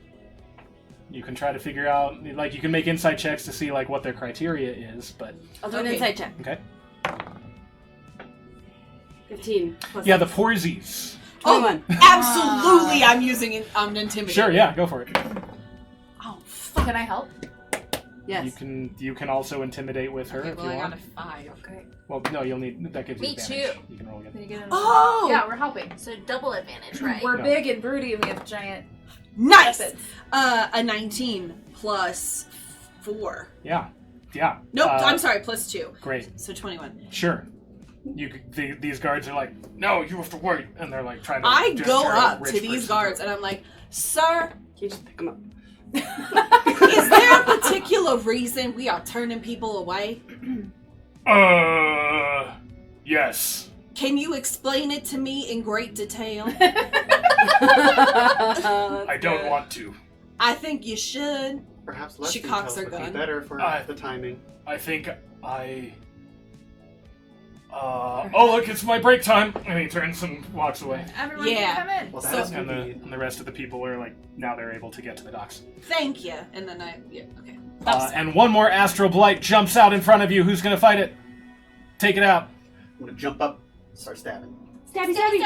You can try to figure out, like, you can make insight checks to see like what their criteria is, but I'll do an Okay. insight check. okay. 15. Plus Yeah, the six. Porzies. Come on. Absolutely, I'm using it. I'm intimidated. Sure, yeah, go for it. Oh, fuck. Can I help? Yes. You can also intimidate with her Okay, if well, you I got want. a 5. Okay. Well, no, you'll need that gives you Me advantage. too. You can roll again. Can you get Oh! Yeah, we're helping. So double advantage, right? We're No. big and broody and we have giant Nice! weapons. A 19 plus 4. Yeah. Nope, I'm sorry, plus 2. Great. So 21. Sure. These guards are like, no, you have to wait, and they're like trying to. I just go turn a up rich to these person guards and I'm like, sir, You just pick them up. is there a particular reason we are turning people away? Yes. Can you explain it to me in great detail? I don't want to. I think you should. Perhaps less She details cocks her would gun. be better for the timing. I think I. Oh look, it's my break time, and he turns and walks away. Everyone Yeah. can come in. Well, So- that's And convenient. the rest of the people are like, now they're able to get to the docks. Thank you. And then okay. And one more Astral Blight jumps out in front of you. Who's gonna fight it? Take it out. I'm gonna jump up, start stabbing. Stabby, stabby.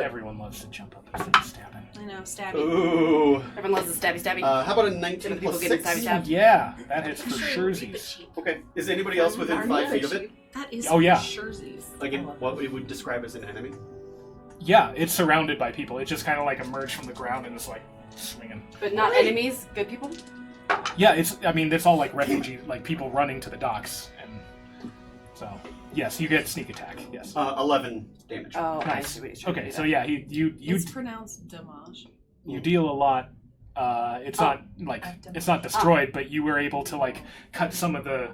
Everyone loves to jump up and start stabbing. I know, stabby. Ooh. Everyone loves a stabby, stabby. How about a 19 Different plus people getting 6? stabby stabbed. Yeah, that hits for surezies. Okay. Is anybody else within 5 feet of it? That is Oh, yeah. Scherzies. Like in what we would describe as an enemy? Yeah, it's surrounded by people. It just kind of like emerged from the ground and is like swinging. But not enemies, good people? Yeah, it's all like refugees, like people running to the docks, and so yes, you get sneak attack. Yes. 11 damage. Oh, I Nice. see what he's trying to Okay, do so there. yeah, you It's pronounced damage. you deal a lot. It's not like it's not destroyed, but you were able to like cut some of the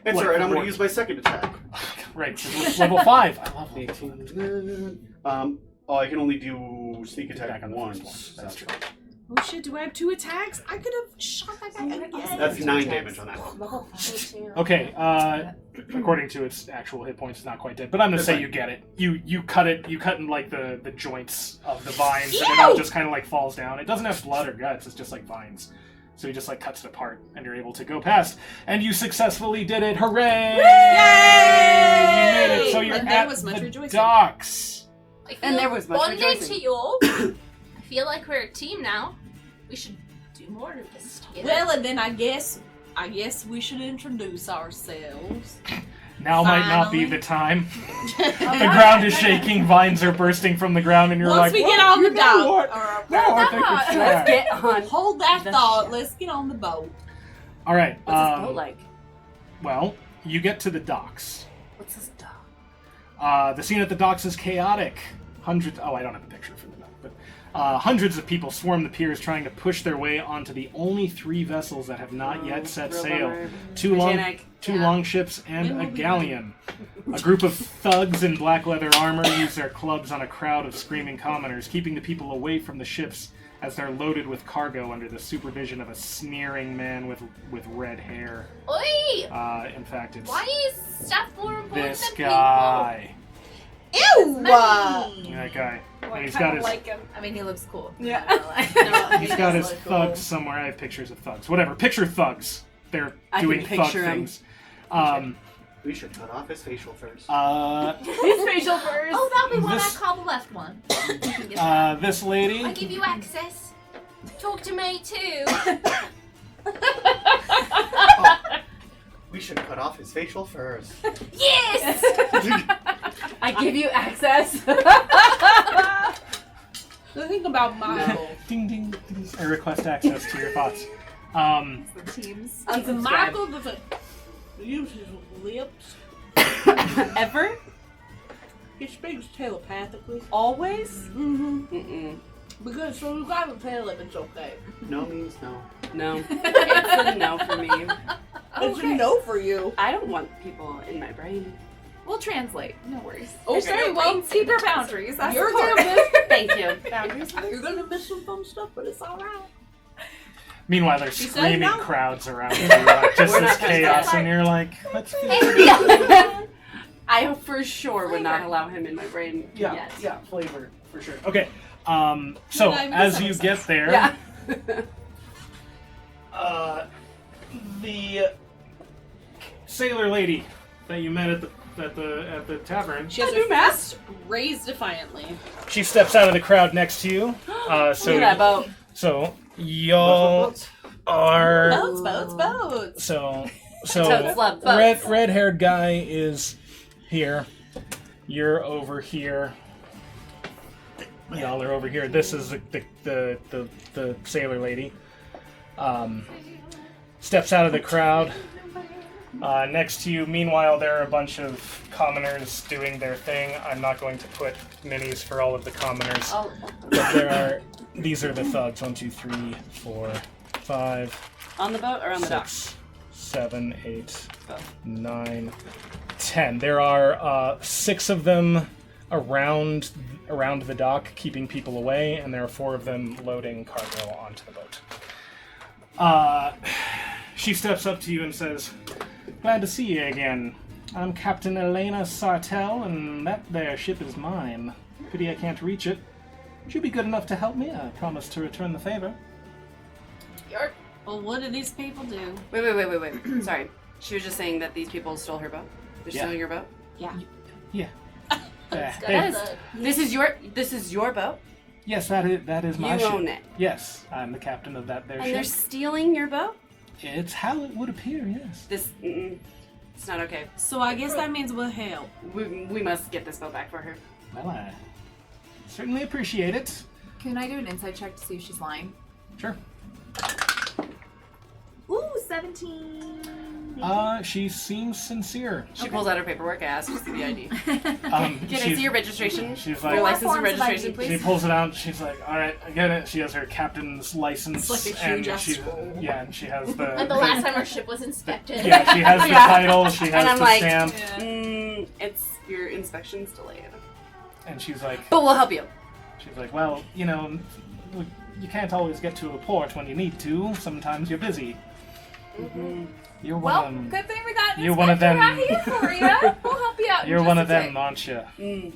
It's like, alright, I'm gonna war- use my second attack. right. So it's level 5. I love it. 18. I can only do sneak attack Back on the first once. one. That's true. Oh shit, do I have 2 attacks? I could have shot that guy again. That's 9 damage on that one. Level 5 Okay, according to its actual hit points, it's not quite dead, but I'm gonna That's say fine. you get it. You cut it. You cut in like the joints of the vines, and it all just kind of like falls down. It doesn't have blood or guts. It's just like vines. So he just like cuts it apart, and you're able to go past. And you successfully did it! Hooray! You made it. So you're And there at was much the rejoicing. docks. And there was much bonded rejoicing. to you all. I feel like we're a team now. We should do more of this together. Well, and then I guess we should introduce ourselves. Now might not be Finally. the time. The ground is shaking. Vines are bursting from the ground, and you're Once like, we "Well, get on you the know dock, what? or Now I think it's Let's time." get on. hold that The thought. ship. Let's get on the boat. All right. What's this boat like? Well, you get to the docks. What's this dock? The scene at the docks is chaotic. Hundreds. Oh, I don't have a picture for the dock, but hundreds of people swarm the piers, trying to push their way onto the only 3 vessels that have not yet set real sail: bummer. 2 Titanic. longships and a galleon. A group of thugs in black leather armor use their clubs on a crowd of screaming commoners, keeping the people away from the ships as they're loaded with cargo under the supervision of a sneering man with red hair. Oi! In fact, it's Why is stuff more important this than guy. Ew! That guy. And he's got his like him. I mean, he looks cool. Yeah. he's got his thugs somewhere. I have pictures of thugs. Whatever. Picture thugs. They're I can doing thug picture 'em. things. We should cut off his facial first. His facial furs. Oh, that'll be one. This- I call the left one. You can get that. this lady. I give you access. Talk to me too. We should cut off his facial first. Yes. I give you access. The thing about Michael. Ding ding. Ding. I request access to your thoughts. The teams. Unsubscribe. Michael doesn't use his lips. Ever? He speaks telepathically. Always? Mm-hmm. Mm-mm. Because so you gotta tell him it's okay. No means no. No. It's a no for me. It's a no for you. I don't want people in my brain. We'll translate. No worries. Okay, well, keep your boundaries. I You're support. gonna miss. Thank you. Boundaries. You're gonna miss some fun stuff, but it's all right. Meanwhile, there's She said screaming no. crowds around you, like, just We're this not gonna chaos, stop. and you're like, let's do I for sure would not allow him in my brain yet. yeah, flavor for sure. Okay, so Yeah, I mean, as that you makes get sense. there, Yeah. the sailor lady that you met at the tavern, She has A new her mask? fist raised defiantly. she steps out of the crowd next to you. Look at that boat. So y'all are Boats. so Totes love boats. red-haired guy is here. You're over here. Y'all are over here. This is the sailor lady. Steps out of the crowd. Next to you, meanwhile, there are a bunch of commoners doing their thing. I'm not going to put minis for all of the commoners. But these are the thugs. 1, 2, 3, 4, 5. On the boat or on the dock? 6, 7, 8, Oh. 9, 10. There are 6 of them around the dock, keeping people away, and there are 4 of them loading cargo onto the boat. She steps up to you and says, "Glad to see you again. I'm Captain Elena Sartell, and that there ship is mine. Pity I can't reach it. Would you be good enough to help me? I promise to return the favor." Well, what do these people do? Wait. Sorry. She was just saying that these people stole her boat. They're Yeah. stealing your boat. Yeah. This is your boat. Yes, that is my You ship. own it. Yes, I'm the captain of that there And ship. they're stealing your boat? It's how it would appear, yes. It's not okay. So I guess that means we'll help. We must get this boat back for her. Well, I certainly appreciate it. Can I do an insight check to see if she's lying? Sure. Ooh, 17. She seems sincere. She pulls out her paperwork. I ask her to see the ID. Can I She's- see your registration? She's Your like, license and forms of registration, ID, please. she pulls it out. She's like, "All right, I get it." She has her captain's license, It's like a huge and ass she, scroll. yeah, and she has the. Like the last time our ship was inspected. Yeah, she has the title. She has And I'm the like, stamp, it's your inspection's delayed. and she's like, But we'll help you. "Well, you can't always get to a port when you need to. Sometimes you're busy. You're one Well, of them. good thing we got an You're one of inspector them. out here for you. We'll help you out. in You're just one a of them, tick. aren't you?" And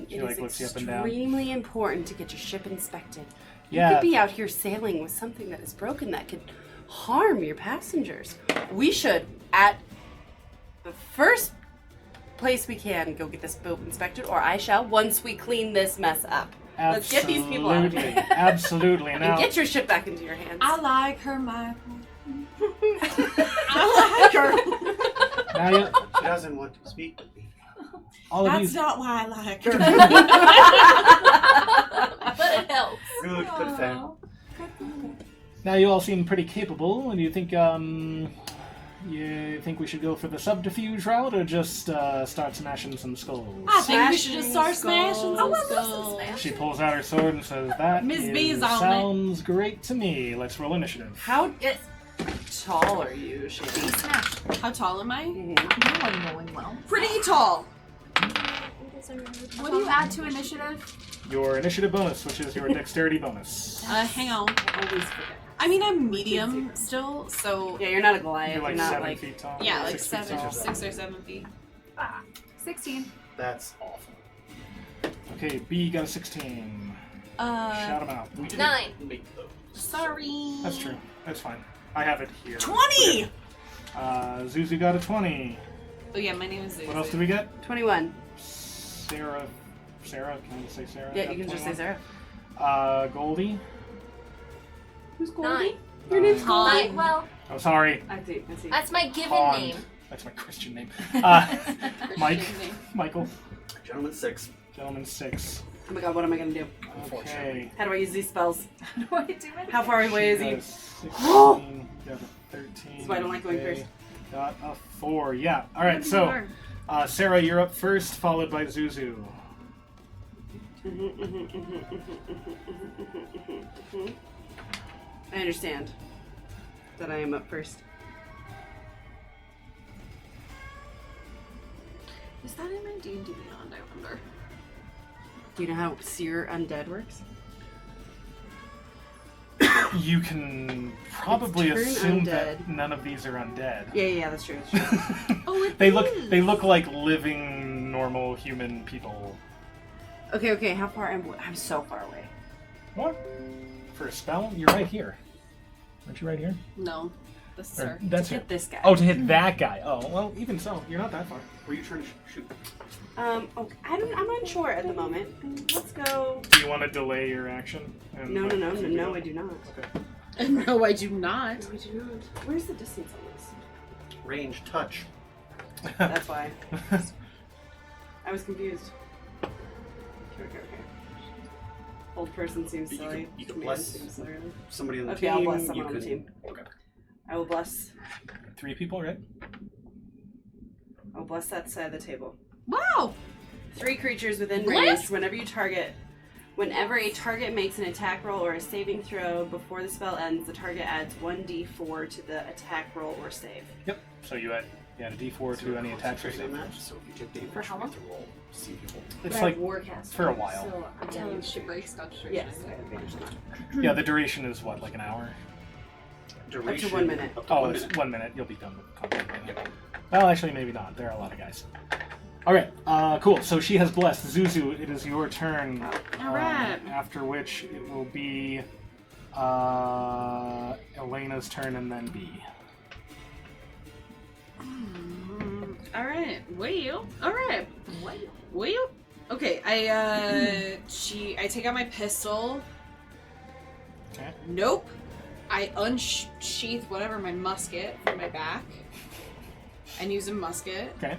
She, it like, is looks you up and down. extremely important to get your ship inspected. You Yeah. could be out here sailing with something that is broken that could harm your passengers. We should, at the first place we can, go get this boat inspected, or I shall once we clean this mess up. Let's get these people out of here. Absolutely. And Now, get your ship back into your hands. I like her, Michael. I like her. now you, She doesn't want to speak with me. all of That's these. not why I like her. But it helps. Good, but fair. Now you all seem pretty capable. And you think we should go for the subterfuge route, or just start smashing some skulls? I think we should just start smashing some love some skulls. smash. She pulls out her sword and says, "That Miss B's on it." sounds great to me. Let's roll initiative." How tall are you, Shady? How tall am I? I'm going well. Pretty tall. What do you add to initiative? Your initiative bonus, which is your dexterity bonus. Hang on. Always forget. I mean, I'm medium still, so Yeah, you're not a Goliath. You're like not 7 like feet tall. yeah, or like 6 feet tall. 6 or 7 feet. 16. That's awful. Okay, B got a 16. Shout him out. We didn't 9. make those. Sorry. That's true. That's fine. I have it here. 20. Zuzu got a 20. Oh yeah, my name is Zuzu. What else did we get? 21. Sarah, can I just say Sarah? Yeah, Got you can just say 21. Sarah. Goldie. Who's 9. Your name's Han. Nine. Well, Oh, sorry. I see. that's my given Pond. name. That's my Christian name. Mike. Michael. Gentleman 6. Gentleman 6. Oh my god, what am I gonna do? Okay. How do I use these spells? How do I do it? How far away is Got he? a 16. Got a 13. That's why I don't like going okay. first. Got a 4. Yeah. All right. So, Sarah, you're up first, followed by Zuzu. I understand that I am up first. Is that in my D&D Beyond? I wonder. Do you know how seer undead works? You can probably Turn assume undead. that none of these are undead. Yeah, that's true. That's true. Oh, it They is. look like living, normal human people. Okay, how far am I? I'm so far away. What? For a spell, you're right here. Aren't you right here? No, this is Or- her. that's Hit it. this guy. Oh, to hit that guy. Oh, well, even so, you're not that far. Were you trying to shoot? Okay, I'm unsure at the moment. Let's go. Do you want to delay your action? And No, let- I do not. Okay. No, I do not. No, I do not. Where's the distance on this? Range touch. That's why. I was confused. Okay. Old person seems You silly. can Command bless seems silly. Somebody on the Okay, team. I'll bless someone you on can, the team. Okay. I will bless. 3 people, right? I'll bless that side of the table. Wow. 3 creatures within Bless? range. Whenever a target makes an attack roll or a saving throw before the spell ends, the target adds 1d4 to the attack roll or save. Yep. So you add a D4 to any attacks or Concentrate on saves. that, so if you take damage, For how you long? get to roll. See if you hold. It's like Warcast. for a while. So I'm Until going she to breaks concentration. Yes, I have advantage on that. yeah. The duration is what, like an hour? Duration, Up to 1 minute. Up to Oh, 1 it's minute. 1 minute. You'll be done with combat. Well, actually, maybe not. There are a lot of guys. All right. Cool. So she has blessed. Zuzu, it is your turn. All right. After which it will be Elena's turn and then B. All right. Well. All right. Well. Okay. I take out my pistol. Okay. Nope. I unsheath whatever my musket from my back and use a musket. Okay.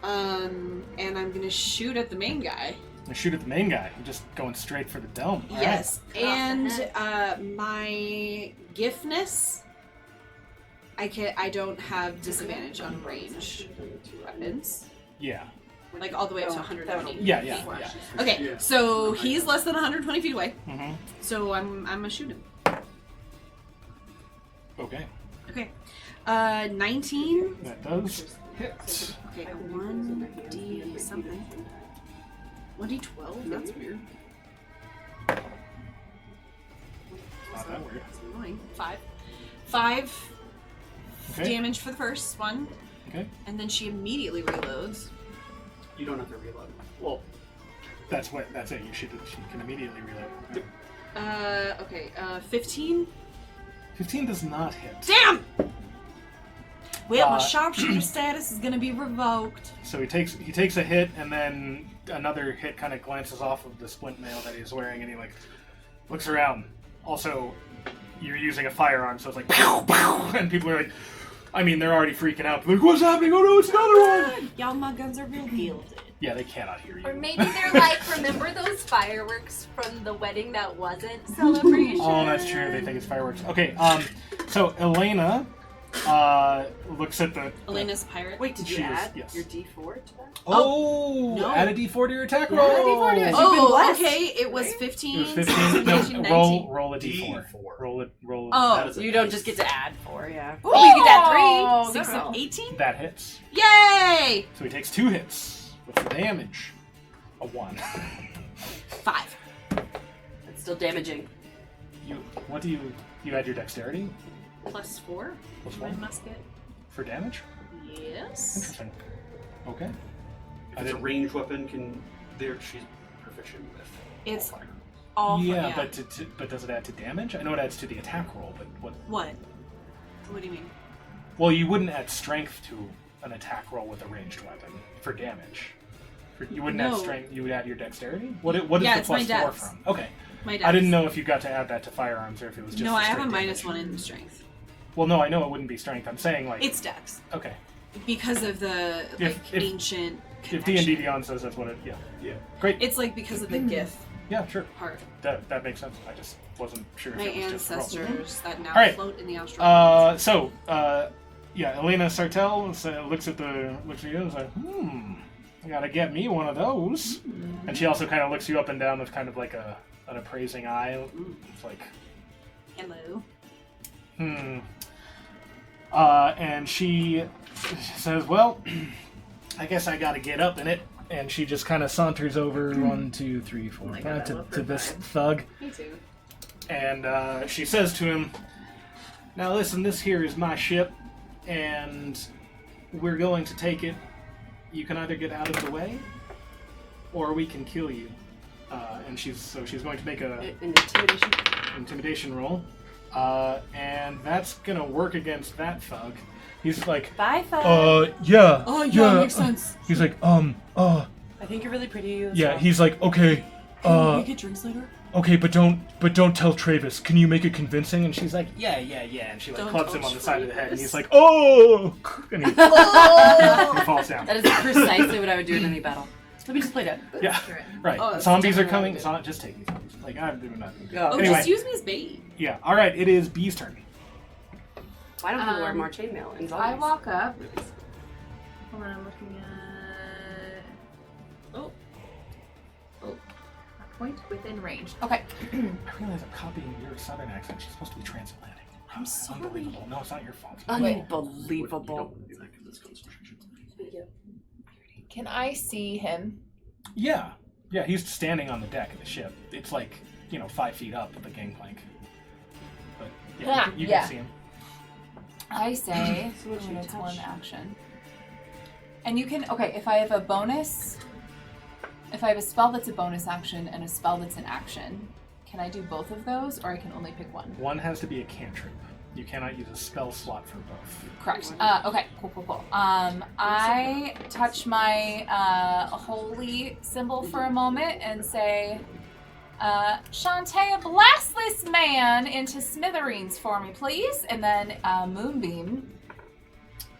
And I'm gonna shoot at the main guy. You shoot at the main guy. You're just going straight for the dome. All right. Yes. Right. And my giftness. I don't have disadvantage on range weapons. Yeah. Like all the way up to Oh, 120. Yeah. Okay, Yeah. so he's less than 120 feet away. Mm-hmm. So I'm gonna shoot him. Okay. Okay. 19. That does hit. Okay, 1d something. 1d12? That's weird. Not that weird. That's annoying. 5 Okay. damage for the first one. Okay. And then she immediately reloads. You don't have to reload. Well, That's it. She can immediately reload. Okay, 15. 15 does not hit. Damn! Well, my Uh, sharpshooter status is gonna be revoked. So he takes a hit, and then another hit kind of glances off of the splint mail that he's wearing, and he like looks around. Also, you're using a firearm, so it's like pow pow, and people are like, I mean, they're already freaking out. They're like, what's happening? Oh no, it's another one! Y'all, my guns are real gilded. Yeah, they cannot hear Or you. maybe they're like, remember those fireworks from the wedding that wasn't celebration? Oh, that's true. They think it's fireworks. Okay. So Elena looks at the. Elena's pirate. Wait, did you She is- add yes. your d4 to that? Oh, no. add a D4 to your attack Yeah, roll. add a D4 to it. You've been Oh, blessed, okay. It was right? 15. It was 15. 16, No, 19. roll a D4. Roll it. Roll. Oh, that is a You don't nice- just get to add 4, yeah. Ooh, Oh, you get that 3. 6 That's of 18? That hits. Yay! So he takes 2 hits with the damage. A 1. 5. It's still damaging. You add your dexterity Plus 4. Plus My 1 musket. for damage? Yes. Interesting. Okay. if I it's a didn't- ranged weapon, she's proficient with. It's fire. all Yeah, but does it add to damage? I know it adds to the attack roll, but what? What? What do you mean? Well, you wouldn't add strength to an attack roll with a ranged weapon for damage. You wouldn't add No. strength. You would add your dexterity. What is Yeah, the it's my plus 4 dex. from? Okay. My I didn't know if you got to add that to firearms or if it was just. No, the I have a straight minus damage. 1 in strength. Well, no, I know it wouldn't be strength. I'm saying like. It's dex. Okay. Because of the If- ancient If connection. D&D Beyond says that's what it. Yeah. Yeah. Great. It's like because of the gif Yeah, sure. part. That makes sense. I just wasn't sure. My if it was just a roll. ancestors that now All right. float in the astral. Yeah, Elena Sartell looks at you and is like, I gotta get me one of those. Mm-hmm. And she also kind of looks you up and down with kind of like an appraising eye. It's like, Hello. and she says, well, I guess I gotta get up in it. And she just kind of saunters over 1, 2, 3, 4, my 5 God, I to, love to her this vibe. thug. Me too. And she says to him, now listen, this here is my ship, and we're going to take it. You can either get out of the way, or we can kill you. And she's going to make a An intimidation. intimidation roll, and that's gonna work against that thug. He's like, Bye, Fud. yeah, Oh, yeah, makes sense. He's like, I think you're really pretty. Let's yeah. go. He's like, okay, Can we get drinks later? okay, but don't tell Travis. Can you make it convincing? And she's like, yeah. And she like Don't clubs tell him on the side of the head, and Travis. he's like, oh! And he, he falls down. That is precisely what I would do in any battle. Let me just play dead. Yeah, right. Oh, that's Zombies are definitely coming. what I would Just take these zombies. Like, I'm doing nothing. Oh. Oh, Anyway. just use me as bait. Yeah. All right. It is Bee's turn. Why don't people wear more chainmail and I zombies? walk up. Hold on, I'm looking at. Oh. A point within range. Okay. I realize I'm copying your southern accent. She's supposed to be transatlantic. I'm sorry. Unbelievable. No, it's not your fault. Unbelievable. Can I see him? Yeah. Yeah, he's standing on the deck of the ship. It's like, 5 feet up with the gangplank. But yeah, you Yeah. can see him. I say, So what should you it's touch? one action. And you can, okay, if I have a spell that's a bonus action and a spell that's an action, can I do both of those, or I can only pick one? One has to be a cantrip. You cannot use a spell slot for both. Correct. Okay, cool. I touch my holy symbol for a moment and say, Shantae, blast this man into smithereens for me, please. And then Moonbeam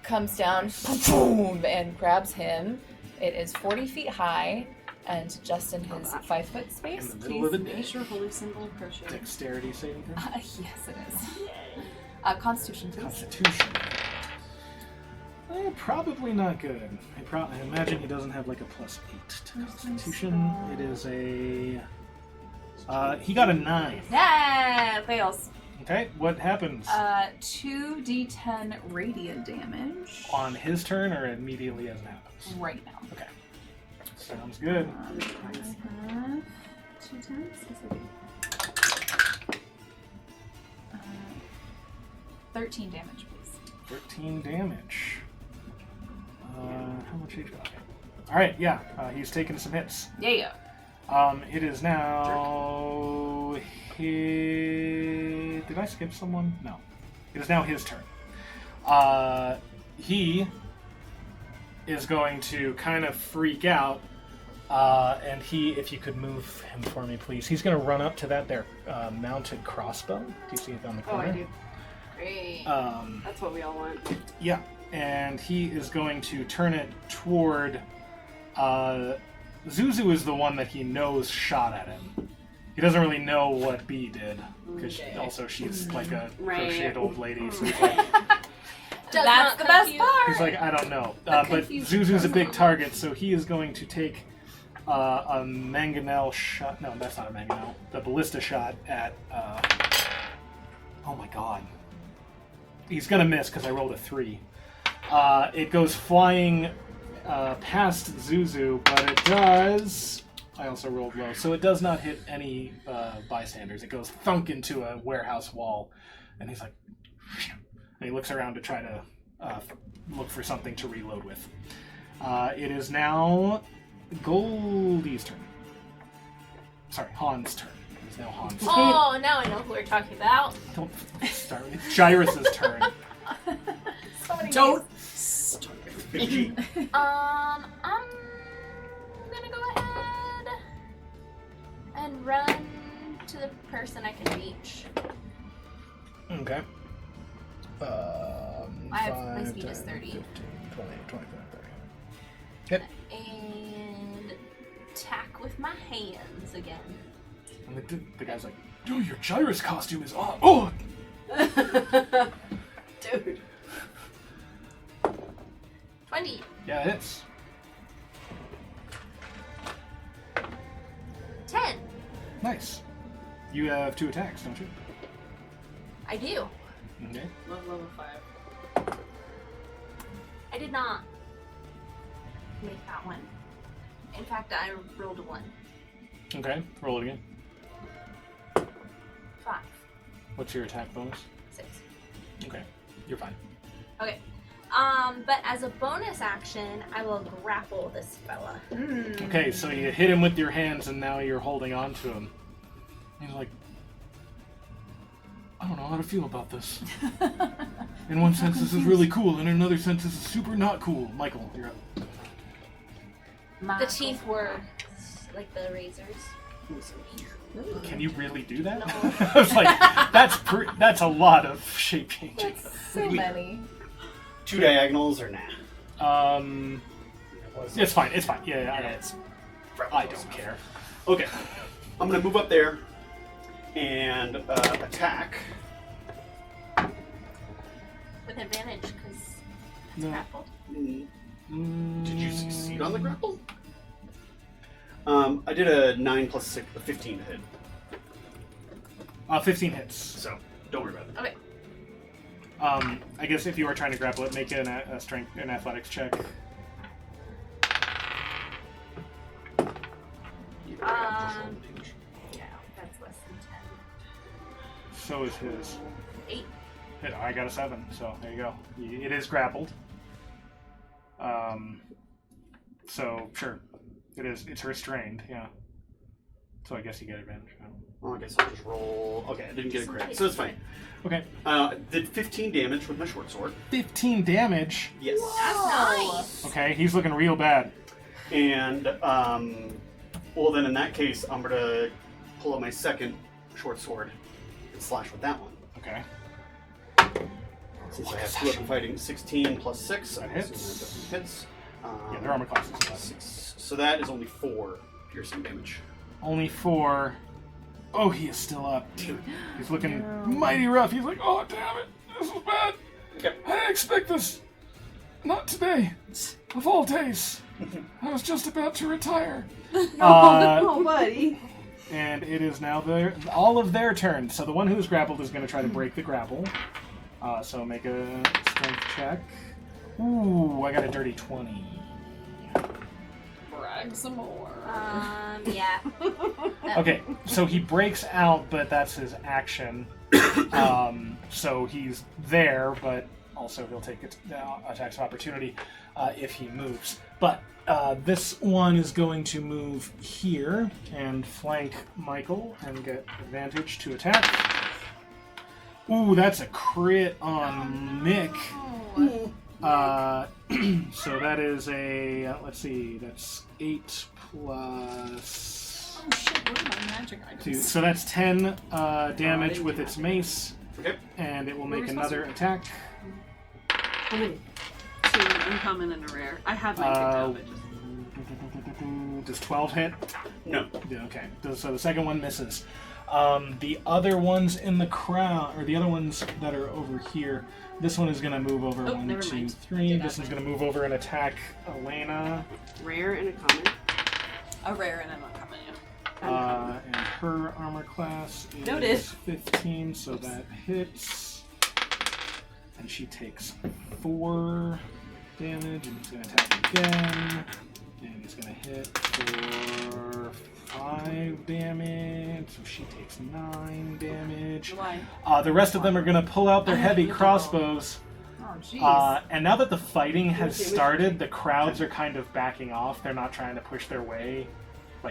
comes down, boom, and grabs him. It is 40 feet high and just in his 5 foot In space. the middle of the day. Is your holy symbol crochet? Dexterity saving throw. Yes, it is. Constitution, please. Constitution. Probably not good. I imagine he doesn't have like a +8 to Constitution. It is a... he got a 9. Yeah, fails. Okay, what happens? 2d10 radiant damage. On his turn or immediately as it happens? Right now. Okay. Sounds good. I have 2 times. 13 damage, please. 13 damage. How much HP? Okay. Alright, yeah. He's taken some hits. Yeah. It is now... Did I skip someone? No. It is now his turn. He is going to kind of freak out. And if you could move him for me, please. He's going to run up to that there mounted crossbow. Do you see it on the Oh, corner? I do. Great. That's what we all want. Yeah, and he is going to turn it toward... Zuzu is the one that he knows shot at him. He doesn't really know what Bee did, because also she's like a crocheted old lady, so he's like, That's the best part. he's like, I don't know. But Zuzu's a big target, so he is going to take a mangonel shot. No, that's not a mangonel. The ballista shot at... oh my god. He's gonna miss because I rolled a 3. It goes flying past Zuzu, but it does... I also rolled low, so it does not hit any bystanders. It goes thunk into a warehouse wall, and he's like... And he looks around to try to look for something to reload with. It is now Goldie's turn. Sorry, Han's turn. It's now Han's turn. Oh, now I know who we're talking about. Don't start with it. Jairus' turn. Don't. I'm gonna go ahead and run to the person I can reach. Okay. My speed is 30. 15, 20, 25, 30. Hit. And attack with my hands again. And the guy's like, dude, your Jairus costume is off. Oh! Dude. 20. Yeah, it hits. 10. Nice. You have 2 attacks, don't you? I do. Okay. Love level 5. I did not make that one. In fact, I rolled a 1. Okay, roll it again. 5. What's your attack bonus? 6. Okay, you're fine. Okay. But as a bonus action, I will grapple this fella. Okay, so you hit him with your hands and now you're holding on to him. He's like, I don't know how to feel about this. In one sense, this is really cool. In another sense, this is super not cool. Michael, you're up. The teeth were like the razors. Can you really do that? I was like, that's a lot of shape changing. That's so many. 2 diagonals or nah? It's fine. It's fine. Yeah, I Close don't enough. care. Okay, I'm gonna move up there and attack. With advantage, because it's No. grappled. Did you succeed on the grapple? I did a 9 plus 6, a 15 to hit. 15 hits. So don't worry about it. Okay. I guess if you are trying to grapple it, make a strength, an athletics check. Yeah, that's less than 10. So is his. 8. I got a 7, so there you go. It is grappled. So sure, it is. It's restrained. Yeah. So I guess you get advantage. Well, I guess I'll just roll. Okay, I didn't get a crit, so it's fine. Okay. Did 15 damage with my short sword. 15 damage. Yes. That's nice. Okay, he's looking real bad. And well, then in that case, I'm gonna pull out my second short sword and slash with that one. Okay. Since I have 2 weapon fighting, 16 plus 6. That I'm hits. assuming that hits. Yeah, their armor class is 11. 6. So that is only 4 piercing damage. Only 4. Oh, he is still up. He's looking mighty rough. He's like, oh, damn it. This is bad. Okay. I didn't expect this. Not today. Of all days. I was just about to retire. Oh, buddy. And it is now all of their turn. So the one who's grappled is going to try to break the grapple. So make a strength check. Ooh, I got a dirty 20. Brag some more. Yeah. Okay, so he breaks out, but that's his action. So he's there, but also he'll take attacks of opportunity if he moves. But this one is going to move here and flank Michael and get advantage to attack. Ooh, that's a crit on Mick. So that is a, let's see, that's 8 plus... Oh shit, what are my magic items? 2. So that's 10 damage with its mace. Okay. And it will What are make we another attack. How many? 2 uncommon and a rare. I have my picked out. I just... Does 12 hit? No. Yeah, okay. So the second one misses. The other ones in the crowd, or the other ones that are over here, this one is going to move over. Oh, 1, never 2, mind. 3. Did This that one's going to move over and attack Elena. Rare and a common. A rare and an uncommon, yeah. And her armor class is Noted. 15, so that hits. And she takes 4 damage, and he's going to attack again. And he's going to hit for 5 damage, so she takes 9 damage. Why? The rest of them are going to pull out their heavy crossbows. Oh, jeez. And now that the fighting has started, the crowds are kind of backing off. They're not trying to push their way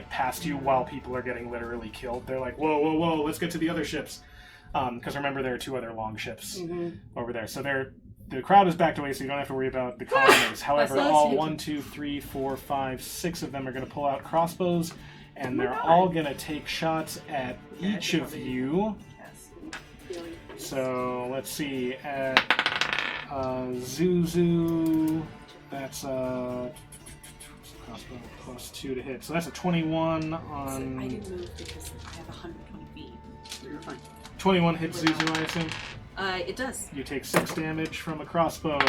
past you while people are getting literally killed. They're like, whoa, whoa, whoa, let's get to the other ships. Because remember, there are 2 other long ships over there. So the crowd is backed away, so you don't have to worry about the colonies. However, That's all us. 1, 2, 3, 4, 5, 6 of them are going to pull out crossbows, and they're all going to take shots at each of you. So let's see, at Zuzu, that's crossbow plus 2 to hit. So that's a 21 I on... didn't move because I have 120 feet. So you're fine. 21 hits Zuzu, I assume. It does. You take 6 damage from a crossbow.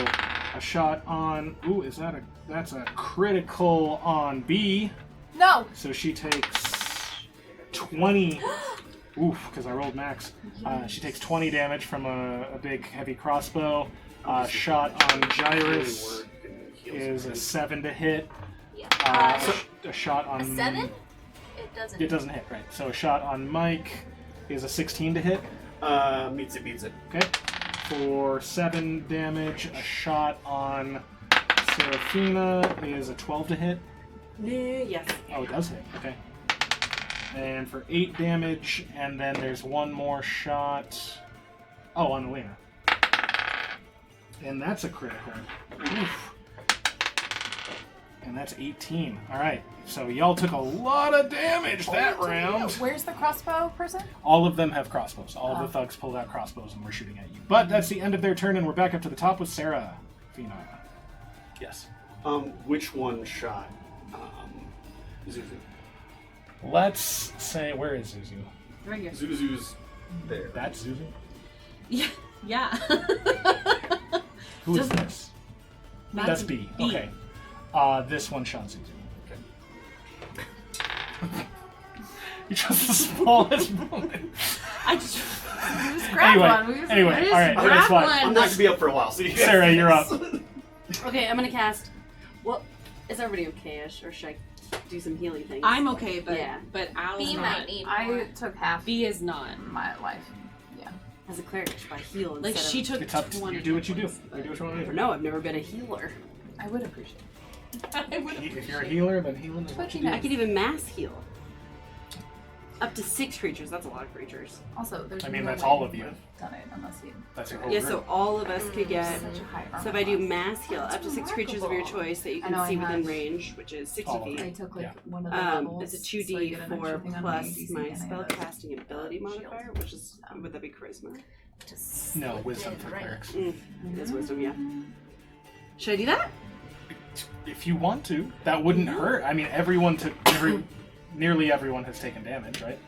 A shot on... Ooh, that's a critical on B. No! So she takes 20... Oof, because I rolled max. She takes 20 damage from a big heavy crossbow. Shot on Gyrus is a 7 to hit. Yeah. A shot on... A 7? It doesn't. It doesn't hit, right. So a shot on Mike is a 16 to hit. Meets it, beats it. Okay. For 7 damage, a shot on Serafina is a 12 to hit. Yes. Oh, it does hit. Okay. And for 8 damage, and then there's one more shot. Oh, on Elena. And that's a critical. Oof. And that's 18. All right. So y'all took a lot of damage that round. Where's the crossbow person? All of them have crossbows. All of the thugs pulled out crossbows and were shooting at you. But that's the end of their turn, and we're back up to the top with Sarah. Fina. Yes. Which one shot Zuzu? Let's say, where is Zuzu? Right here. Zuzu's there. That's Zuzu? Yeah. Who is this? That's B. B. Okay. This one shot Zuzu. Okay. You're just the smallest woman. I just. We just grabbed one. Anyway, all right, grab it's fine. one. I'm not gonna be up for a while, so you guys Sarah, you're up. Okay, I'm gonna cast. Well, is everybody okay-ish, or should I do some healing things? I'm okay, but Yeah. Al's B not. might need I more. took half B is not. my life. As a cleric, should I heal Like instead she of... took It's up to 20. you. Do what you do. points, You do what you want to do. No, I've never been a healer. I would appreciate If you're a healer, then healing is what you do. I could even mass heal. Up to 6 creatures. That's a lot of creatures. it. Also, there's I mean, no that's way all of you you. would have done it unless you. That's your whole Yeah, group. so all of us could get... Such a high armor So if I do class. mass heal, up to 6 creatures of your remarkable. choice that you I can know I see within have- range, which is 60 All of feet. I took like Yeah. one of the levels. It's a so you get an extra 2d4 thing on plus DC, my and I have a spellcasting ability shield. modifier, which is... Would that be charisma? Just No, wisdom for clerics. That's wisdom, yeah. Should I do that? If you want to, that wouldn't hurt. I mean, nearly everyone has taken damage, right?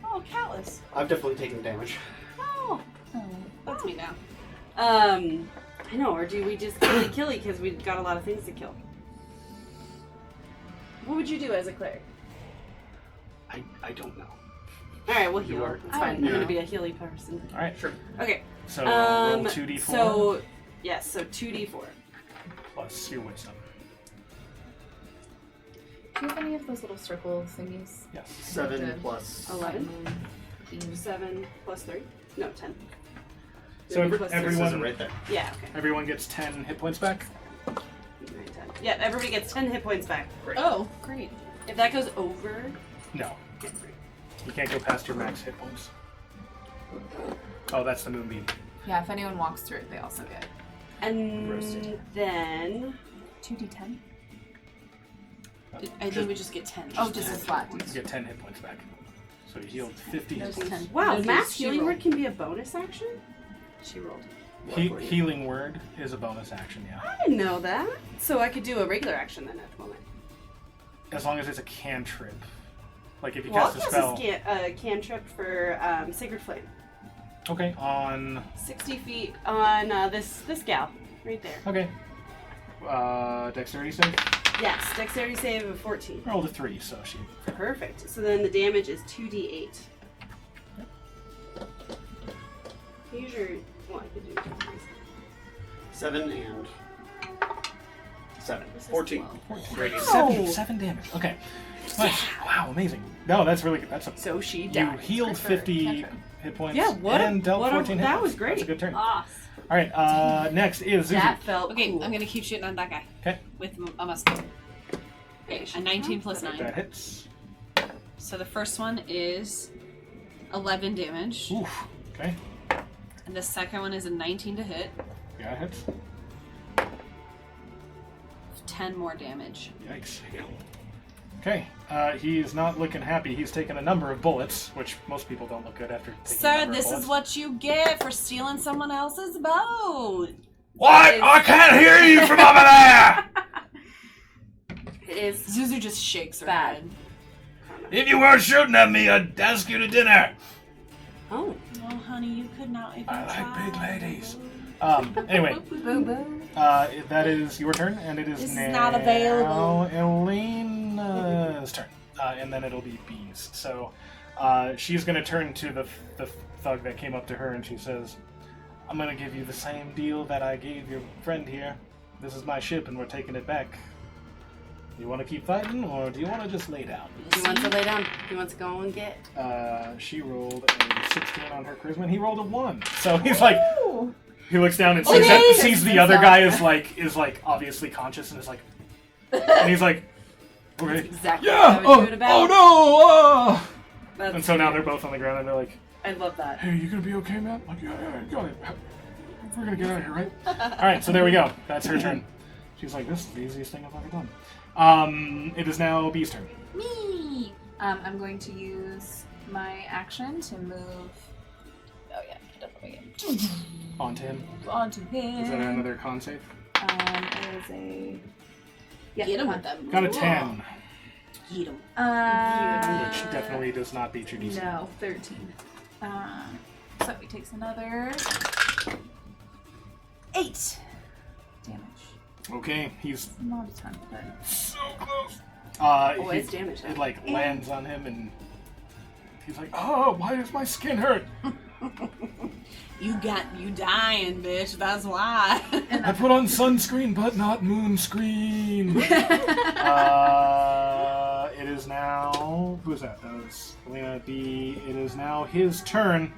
Oh, callous. I've definitely taken damage. Oh, that's me now. I know, or do we just kill it because we've got a lot of things to kill? What would you do as a cleric? I don't know. Alright, we'll You heal. are. It's fine. I'm Yeah. gonna be a healy person. All right, Sure. Okay. so roll 2d4 So, yes, so 2d4. plus your wisdom. Do you have any of those little circle thingies? Yes. 7 plus 11. 7 plus 3? No, 10. So It'd be plus It says everyone, it right there. Yeah, okay. everyone gets 10 hit points back. 9, 10. Yeah, everybody gets 10 hit points back. Oh, great. If that goes over, No, get 3. you can't go past your max hit points. Oh, that's the moonbeam. Yeah, if anyone walks through it, they also get And Roasted. then 2d10. I think we just get 10. Oh, just a flat. You get 10 hit points back. So you healed 50 hit There's points. 10. wow, No, mass she healing rolled. word can be a bonus action? She rolled. Healing word is a bonus action, yeah. I didn't know that. So I could do a regular action then at the moment. As long as it's a cantrip. Like if you Well, I'll cast a cast spell. a cantrip for Sacred Flame. Okay, on. 60 feet on this gal right there. Okay. Dexterity save? Yes, dexterity save of 14. Rolled a 3, so she. Perfect. So then the damage is 2d8. Use your... Well, I could do 7 and 7. 14. Radiant. 7 damage. Okay. Nice. Wow, amazing. No, that's really good. That's a. So she You died. healed 50 hit points Yeah, what a- and dealt what a- 14 hit that points. was great. That's a good turn. Ah. All right, next is Zuzu. That felt Okay, cool. I'm gonna keep shooting on that guy. Okay. With a musket. Okay, a 19 plus 9. That hits. So the first one is 11 damage. Oof. Okay. And the second one is a 19 to hit. Yeah, it hits. 10 more damage. Yikes. Okay. He's not looking happy. He's taken a number of bullets, which most people don't look good after taking a Sir, number of this bullets. is what you get for stealing someone else's boat. What? I can't hear you from over there! It is Zuzu just shakes her Bad. head. If you weren't shooting at me, I'd ask you to dinner. Oh. Oh, honey, you could not even I like try. big ladies. Anyway, Boo boo. that is your turn, and it is This is now not available. Elena's turn, and then it'll be Bee's. So she's going to turn to the thug that came up to her, and she says, I'm going to give you the same deal that I gave your friend here. This is my ship, and we're taking it back. You want to keep fighting, or do you want to just lay down? He wants to lay down. He wants to go and get. She rolled a 16 on her charisma, and he rolled a 1. So he's like, he looks down and sees the other guy is like obviously conscious, and is like, and he's like, okay, Exactly. yeah, what I would do it about. oh no, That's and so now they're both on the ground, and they're like, I love that. hey, you gonna be okay, man? Like, yeah, got it. We're gonna get out of here, right? All right, so there we go. That's her turn. She's like, this is the easiest thing I've ever done. It is now Bee's turn. Me! I'm going to use my action to move. Oh, yeah, definitely. Onto him. Onto him. Is that another con save? It is a. Yeah, Get him con. with them. Got a 10, Eat him. which definitely does not beat your DC. No, 13. So he takes another 8 damage. Okay, he's Not a ton, but so close. Oh, it's he, damage. it like lands on him and he's like, oh, why does my skin hurt? You dying, bitch. That's why. I put on sunscreen, but not moon screen. It is now. Who is that? That was Elena B. It is now his turn.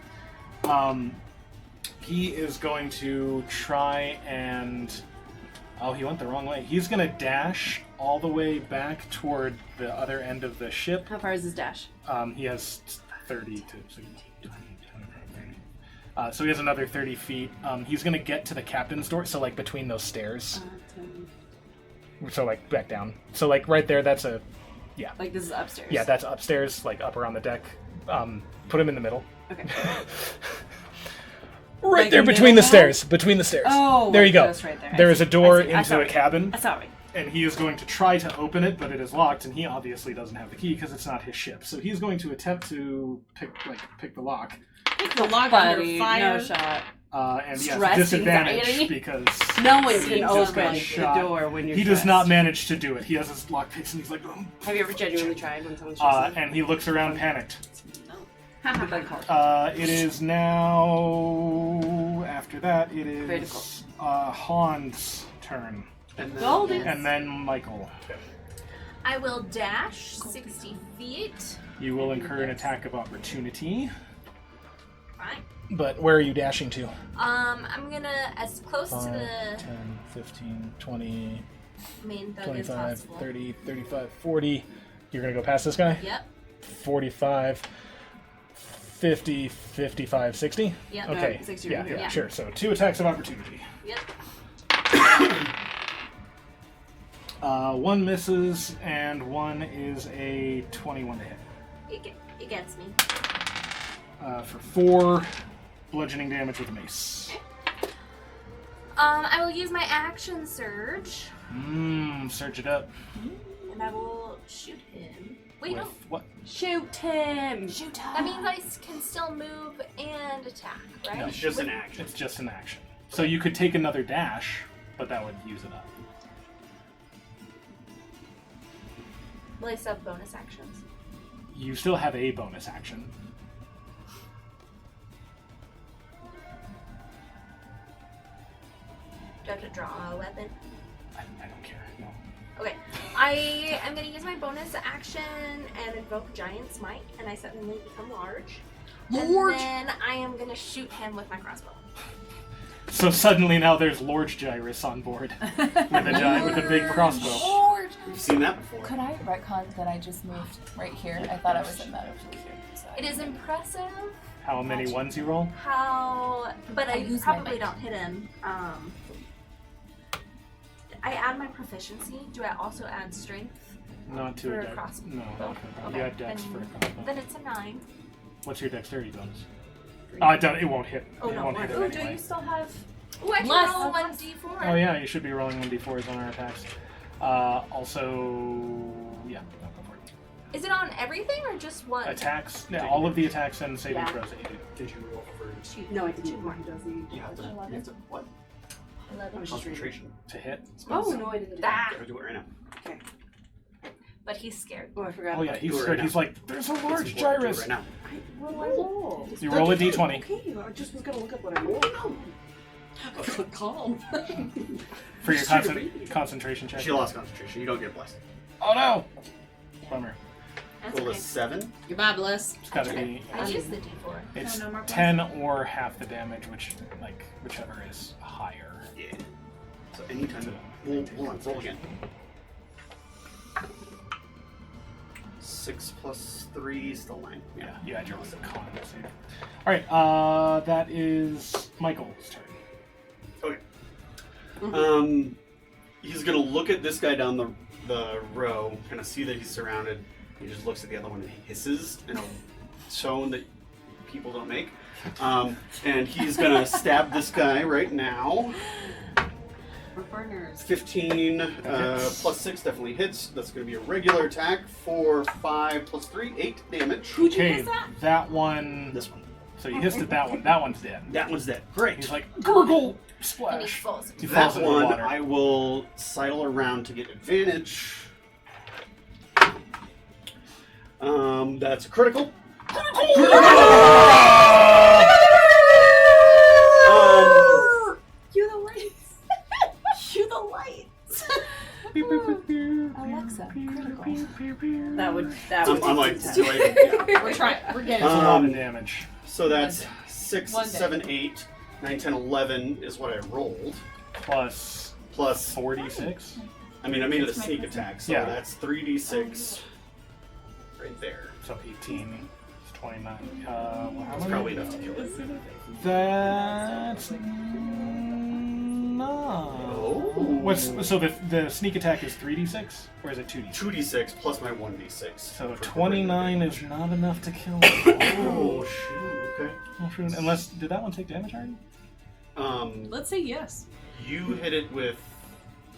He is going to try and. Oh, he went the wrong way. He's going to dash all the way back toward the other end of the ship. How far is his dash? He has 30 to 20, 25, 30. So he has another 30 feet. He's going to get to the captain's door, so like between those stairs. 10. So like back down. So like right there, that's a... Yeah. Like this is upstairs. Yeah, that's upstairs, like up around the deck. Put him in the middle. Okay. Right Like there the between the middle stairs. Between the stairs. Oh, there you go. that's right there. There is a door I into saw a it. cabin, Sorry. and he is going to try to open it, but it is locked, and he obviously doesn't have the key because it's not his ship. So he's going to attempt to pick the lock. Pick the lock under Buddy, fire. no shot. And yes, Stress, disadvantage anxiety. because No one he can just got open the shot. door when you're He does stressed. not manage to do it. He has his lockpicks, and he's like, Have you ever genuinely tried when someone's stressed? and he looks around panicked. No. It is now. After that, it is Critical. Han's turn, And then, Golden. and then Michael. I will dash 60 feet. You will incur an attack of opportunity. Fine. But where are you dashing to? I'm gonna as close to 5, the 10, 15, 20, main thug as 25, possible. 30, 35, 40. You're going to go past this guy? Yep. 45, 50, 55, 60? Yep. Okay. 60 Yeah, would be yeah, okay. sure. So 2 attacks of opportunity. Yep. 1 misses, and 1 is a 21 to hit. It gets me. For 4 bludgeoning damage with a mace. I will use my action surge, Surge it up. and I will shoot him. Wait, With no. what? Shoot him! shoot That means I can still move and attack, right? No. it's just an action. It's just an action. So you could take another dash, but that would use it up. Will I sub bonus actions? You still have a bonus action. Do I have to draw a weapon? I don't care. No. Okay. I am going to use my bonus action and invoke Giant Smite, and I suddenly become large. Large? And then I am going to shoot him with my crossbow. So suddenly now there's Lord Gyrus on board with a giant with a big crossbow. Lord! We've seen that before. Could I retcon that I just moved right here? I thought I was in that. It is impressive How many ones you roll? how... But I use my probably mic. don't hit him. I add my proficiency. Do I also add strength? Not to For a a dex. crossbow. No, not for a crossbow. Okay, You had dex then- for a crossbow. Then it's a 9. What's your dexterity bonus? It won't hit. Oh, it no, won't hit one. it Ooh, do anyway. you still have... Oh, I can Less. roll 1d4. Oh yeah, you should be rolling 1d4s on our attacks. Also, yeah, no, go for it. Is it on everything or just one? Attacks, yeah, all of the attacks and saving Yeah. throws aided. Did you roll for No, I didn't. He doesn't. you have to what? 11. Concentration. To hit. Oh, no, I didn't. Ah, Gotta do it right now. Okay. but he's scared. Oh, I forgot. Oh yeah, about he's Do it scared. right He's now. like, there's a It's large important to do it gyrus. right now. What do I roll? You roll a d20 Okay, I just was gonna look up what I rolled. Calm. for your Just shoot concentration check. She lost concentration. You don't get blessed. Oh no! Bummer. That's Roll a okay. 7. Goodbye, bless. It's gotta be. I used the d4. It's no more plus? 10 or half the damage, whichever is higher. Yeah. So anytime. Hold on. Roll again. 6 plus 3 still 9. Yeah, you had your con save. Alright, that is Michael's turn. Okay. he's gonna look at this guy down the row, kind of see that he's surrounded. He just looks at the other one and hisses in a tone that people don't make. And he's gonna stab this guy right now. We're partners. 15 plus 6 definitely hits. That's gonna be a regular attack for 5 plus 3, 8 damage. Who'd you Okay, miss that? that one. This one. So you hissed at that one. That one's dead. That one's dead. Great. He's like, gurgle, And he splash. falls. He That falls into the one, water. I will sidle around to get advantage. That's a critical. Cue the lights. Cue the lights. Alexa, critical. That would I'm like, intense. do I- We're trying. We're getting. That's a lot of damage. so that's 6, One day. 7, 8, 9, 10, 11 is what I rolled. Plus Plus, 46. I mean, I made it a sneak attack, so Yeah. that's 3d6 right there. So 18. It's 29. How That's many? probably enough to kill it. That's no. Oh. What's so the sneak attack is 3d6 or is it 2d6? 2d6 plus my 1d6. So for 29 is not enough to kill. Oh, shoot. Okay. Oh, shoot. Unless did that one take damage already? Let's say yes. You hit it with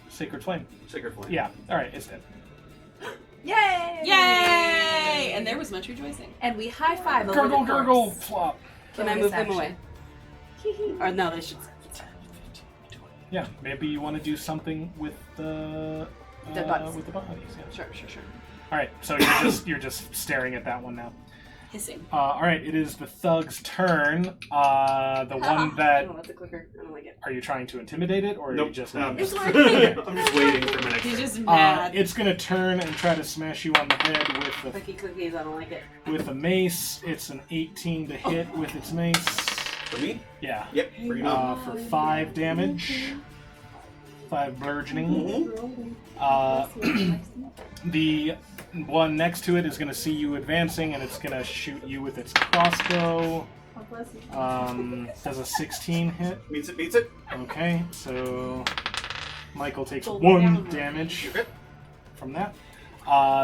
Sacred Flame. Sacred Flame. Yeah. All right. It's dead. Yay! Yay! And there was much rejoicing. And we high five over Gurgle, the gurgle, corpse. flop. Can I move them away? Or no, they should. Yeah. Maybe you want to do something with the Dead bodies. with the bodies. Yeah. Sure. All right. So you're just staring at that one now. Hissing. All right. It is the thug's turn. The one that. Oh, that's a clicker. I don't like it. Are you trying to intimidate it, or are Nope. you just? I'm just waiting for my next He's turn. just mad. It's gonna turn and try to smash you on the head with Clicky cookies. I don't like it. a mace. It's an 18 to hit with its mace. For me? Yeah. Yep. Bring it on. For 5 damage. 5 bludgeoning. The one next to it is gonna see you advancing, and it's gonna shoot you with its crossbow. Does a 16 hit? Meets it. Okay, so Michael takes Pull 1 down. damage Okay. from that.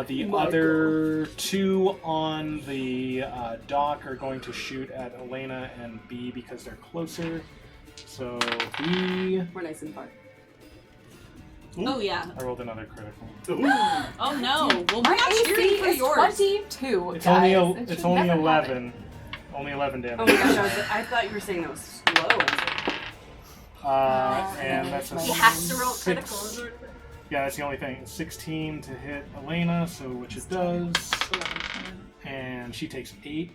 The other 2 on the dock are going to shoot at Elena and B because they're closer. So B, We're nice and far. Oh yeah. I rolled another critical. Ooh. Oh no. Well, My we're not cheering AC for is yours. 22. It's guys. only It it's should only never 11. Only 11 damage. Oh my gosh, I thought you were saying that was slow. And that's a He has to roll 6. criticals. Yeah, that's the only thing. 16 to hit Elena, so which it does. And she takes 8,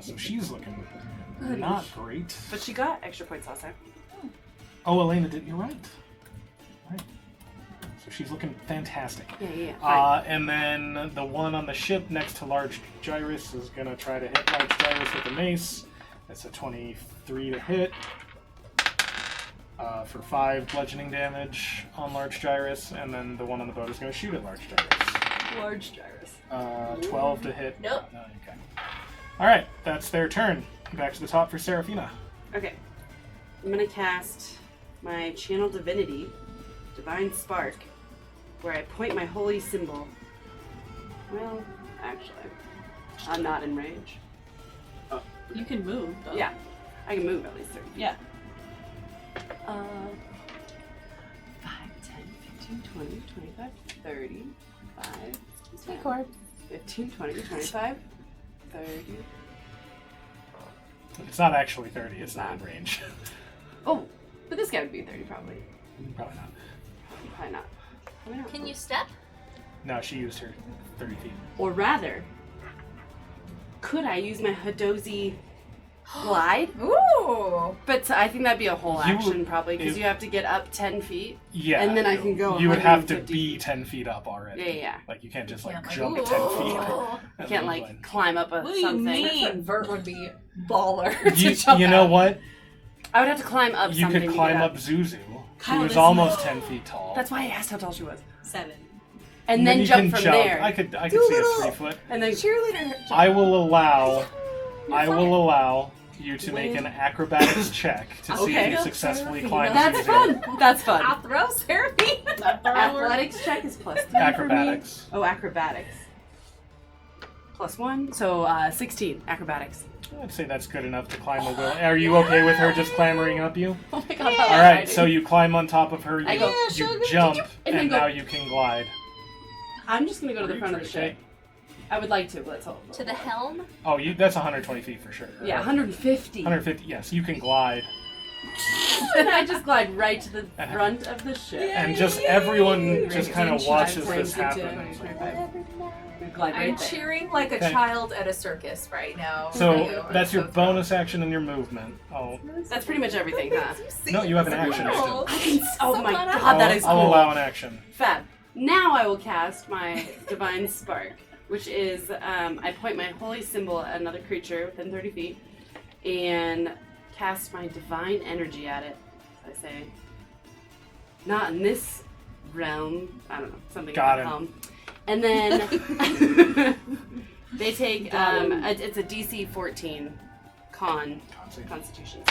so she's looking not great. But she got extra points last time. Oh, Elena did. You're right. Right. So she's looking fantastic. Yeah. And then the one on the ship next to Large Gyrus is gonna try to hit Large Gyrus with the mace. That's a 23 to hit. For 5 bludgeoning damage on Large Gyrus, and then the one on the boat is going to shoot at Large Gyrus. Large gyrus. 12 to hit. Nope. No, okay. All right, that's their turn. Back to the top for Seraphina. Okay. I'm gonna cast my Channel Divinity, Divine Spark, where I point my holy symbol. Well, actually, I'm not in range. You can move. Though. Yeah, I can move at least 30. Yeah. 5, 10, 15, 20, 25, 30, 5, 15, 20, 25, 30. It's not actually 30. It's not in range. Oh, but this guy would be 30 probably. Probably not. Probably not. Probably not. Can you step? No, she used her 30 feet. Or rather, could I use my Hadozi glide? Ooh! But I think that'd be a whole You action would- probably because if- you have to get up 10 feet. Yeah. And then I can go You would have to 150 be 10 feet up already. Yeah. Like, you can't just, like, Yeah, like, jump ooh. 10 feet. You and can't then, like climb up a What do you something. mean? Vert would be baller to jump You know out. what? I would have to climb up You something. could to climb get up Zuzu, Kyle, who is this- almost 10 feet tall. That's why I asked how tall she was. 7. And then you jump can from jump. there. I could Do a see little- a 3 foot. And then Cheerleader. I will allow. You're I fine. will allow you to make an acrobatics check to see if you successfully climb. That's these fun. That's fun. I'll throw Seraphine. Athletics check is +3 for me. Acrobatics. Oh, acrobatics. +1, so 16 acrobatics. I'd say that's good enough to climb a will. Are you okay with her just clambering up you? Oh my god. All right, so you climb on top of her. You, I go, you jump, and then and go- now you can glide. I'm just gonna go to the front of the ship. I would like to, but let's hope. To the helm? Oh, that's 120 feet for sure. Yeah, 150. 150. Yes, you can glide, And I just glide right to the front of the ship. and just everyone just kind of watches this happen. We glide I'm right there. cheering like a Okay. child at a circus right now. So I'm that's your so bonus action and your movement. Oh That's pretty much everything, huh? no, you have an action still. Oh my god, that is cool. I'll allow an action. Fab. Now I will cast my Divine Spark, which is I point my holy symbol at another creature within 30 feet and cast my divine energy at it. So I say, not in this realm. I don't know, something Got about it. realm. And then they take it's a DC 14 Constitution.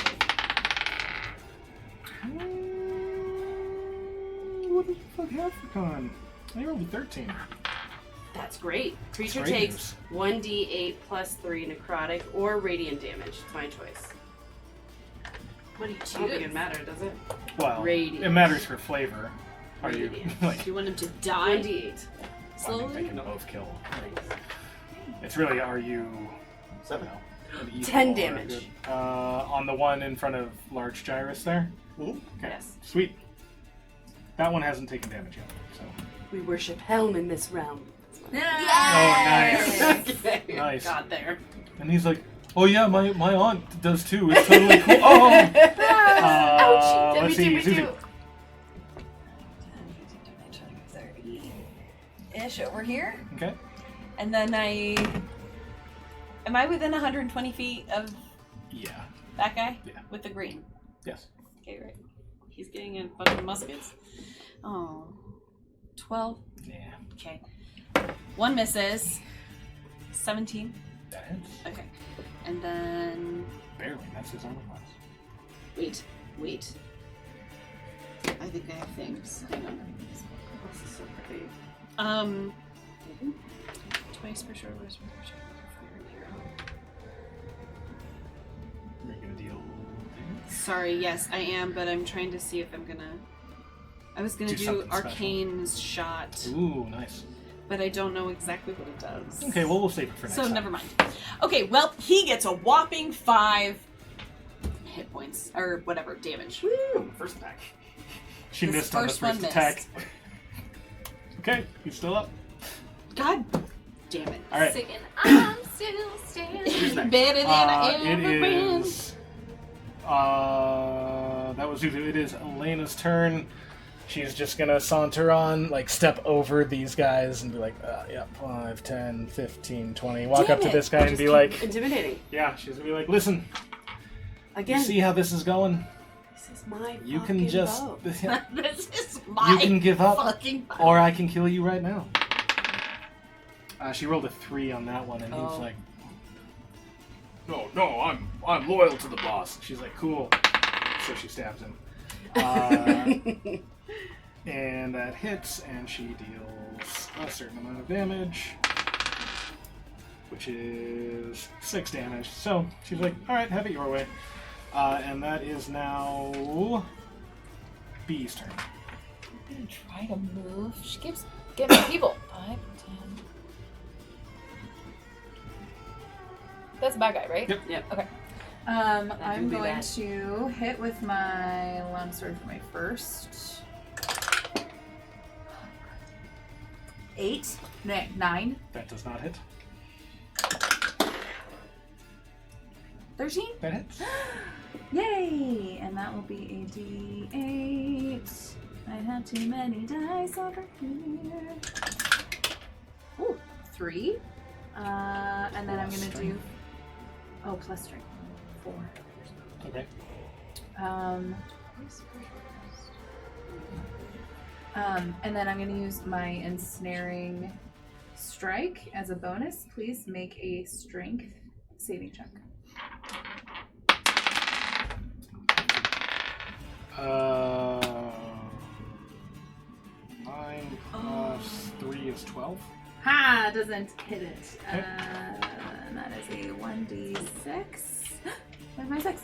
What did you fuck have for con? I rolled a 13. That's great. Creature That's great takes 1d8 plus 3 necrotic or radiant damage. It's my choice. What do you I don't think it choose? matters, does it? Well, Radiant. it matters for flavor. Are you Radiant. like? Do you want him to die 1d8. They slowly? can both kill. It's really, are you 7. an evil 10 or a damage. good- on the one in front of Large Gyrus there? Mhm. Okay. Yes. Sweet. That one hasn't taken damage yet. So. We worship Helm in this realm. Oh, nice. Okay. Nice. Got there. And he's like, oh yeah, my aunt does too. It's totally cool. Oh! Let's see. Susie. 30-ish over here. Okay. And then am I within 120 feet of Yeah. that guy? Yeah. With the green. Yes. Okay, right. He's getting a bunch of muskets. Oh. 12. Yeah. Okay. One misses. 17. That hits. Okay. And then Barely. That's his armor class. wait. I think I have things. Hang on. This is so pretty. 20 per short rest. Are you gonna deal damage? Sorry, yes, I am, but I'm trying to see if I'm gonna. I was gonna Do do something special. Arcane's shot, Ooh, nice. but I don't know exactly what it does. Okay, well we'll save it for next So time. never mind. Okay, well he gets a whopping 5 hit points or whatever damage. Woo! First attack. She This missed on the first one first attack. missed. Okay, he's still up. God damn it! All right. Singing, I'm still standing. Better than I It ever been. is. That was Zuzu. It is Elena's turn. She's just gonna saunter on, like step over these guys and be like, yeah, 5, 10, 15, 20. Walk Damn up to it. this guy and Just be keep like, intimidating. yeah, she's gonna be like, listen, Again, you see how this is going? this is my You fucking can just, boat. This is you my can give up, fucking. or I can kill you right now. She rolled a 3 on that one, and he's Oh. like, no, I'm loyal to the boss. She's like, cool. So she stabs him. And that hits, and she deals a certain amount of damage, which is 6 damage. So she's like, all right, have it your way. And that is now B's turn. I'm gonna try to move. She keeps getting people. 5, 10. That's a bad guy, right? Yep. Yep. Okay. That I'm would be going bad. to hit with my longsword for my first. 8. 9. That does not hit. 13. That hits. Yay! And that will be a D8. I have too many dice over here. Ooh, 3. And then I'm gonna do. Oh, plus strength. 4. Okay. And then I'm gonna use my ensnaring strike as a bonus. Please make a strength saving check. 12. Ha! Doesn't hit it. Okay. And that is a 1d6. Where's my 6?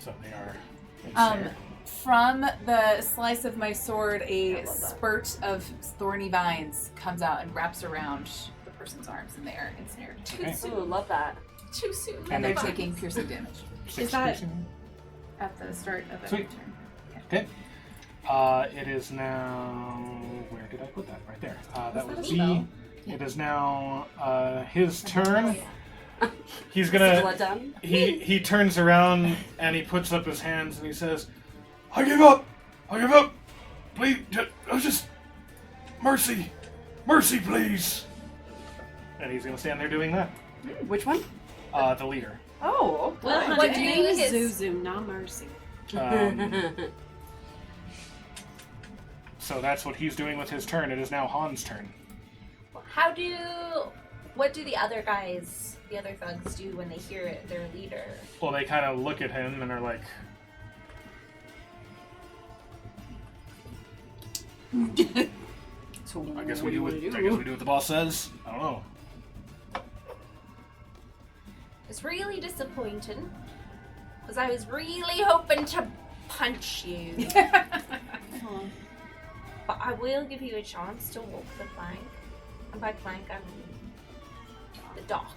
So they are Um, ensnared. From the slice of my sword, a spurt of thorny vines comes out and wraps around the person's arms, and they are ensnared. Okay. Ooh, love that. Too soon. And they're taking piercing damage 6 that- piercing. at the start of every Sweet. turn. Okay. It is now. Where did I put that? Right there. That would be. It is now his turn. He's gonna. Blood done. He turns around and he puts up his hands and he says, "I give up. I give up. Please, just mercy, mercy, please." And he's gonna stand there doing that. Which one? The leader. Oh. Well, honey, What the do name is his- Zuzu, not Mercy. So that's what he's doing with his turn. It is now Han's turn. What do the other guys, the other thugs do when they hear it, their leader? Well, they kind of look at him and are like, So I guess what we do you do want to what I guess we do what the boss says. I don't know. It's really disappointing because I was really hoping to punch you. But I will give you a chance to walk the plank. And by plank, I mean the dock.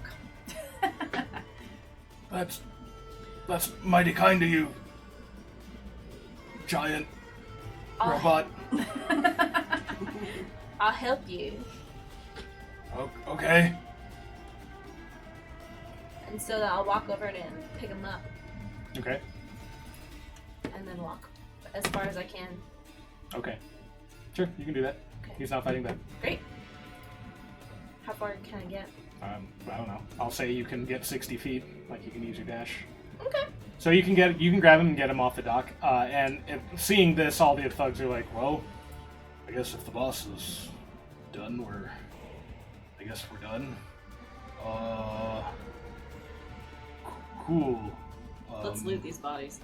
That's mighty kind of you, giant robot. I'll help you. Okay. And so I'll walk over and pick him up Okay. and then walk as far as I can. Okay. Sure, you can do that. Okay. He's not fighting back. Great. How far can I get? I don't know. I'll say you can get 60 feet, like you can use your dash. Okay. So you can grab him and get him off the dock. Seeing this, all the thugs are like, well, I guess if the boss is done, I guess we're done. Cool. Let's loot these bodies.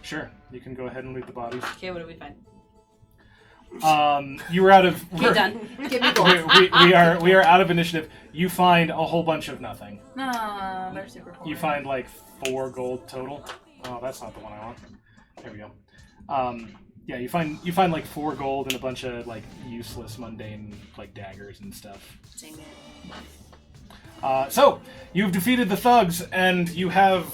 Sure, you can go ahead and loot the bodies. Okay, what do we find? You were out of. Okay, done. Give me gold. we are out of initiative. You find a whole bunch of nothing. No, they're super cool. You find like 4 gold total. Oh, that's not the one I want. There we go. Yeah, you find like 4 gold and a bunch of like useless, mundane like daggers and stuff. Dang it. So you've defeated the thugs, and you have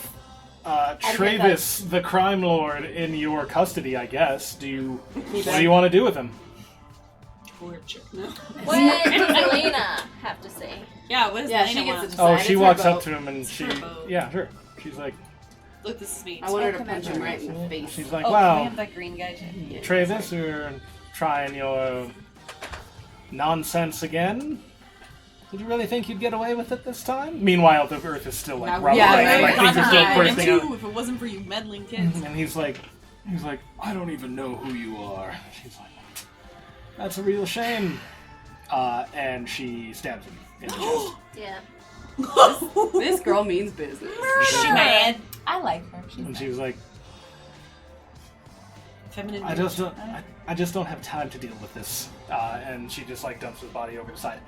Travis, the crime lord, in your custody. I guess. What do you want to do with him? Torture. No. What does Elena have to say? Yeah, what does Yeah, Elena she gets want? to decide. Oh, It's she her walks up vote. to him and she. her vote. Yeah, sure. She's like. Look, this is me. I want her to punch him right in the face. She's like, Oh, wow. can we have that green guy? Yeah. Travis, you're trying your nonsense again? Did you really think you'd get away with it this time? Meanwhile, the earth is still like rumbling, yeah, and like right. things are still Yeah, bursting too, out. if it wasn't for you meddling kids. And he's like, I don't even know who you are. She's like, that's a real shame. And she stabs him in the chest. Yeah. This girl means business. She mad. I like her. She's And nice. she was like, Feminine. I just don't have time to deal with this. And she just like dumps his body over the side.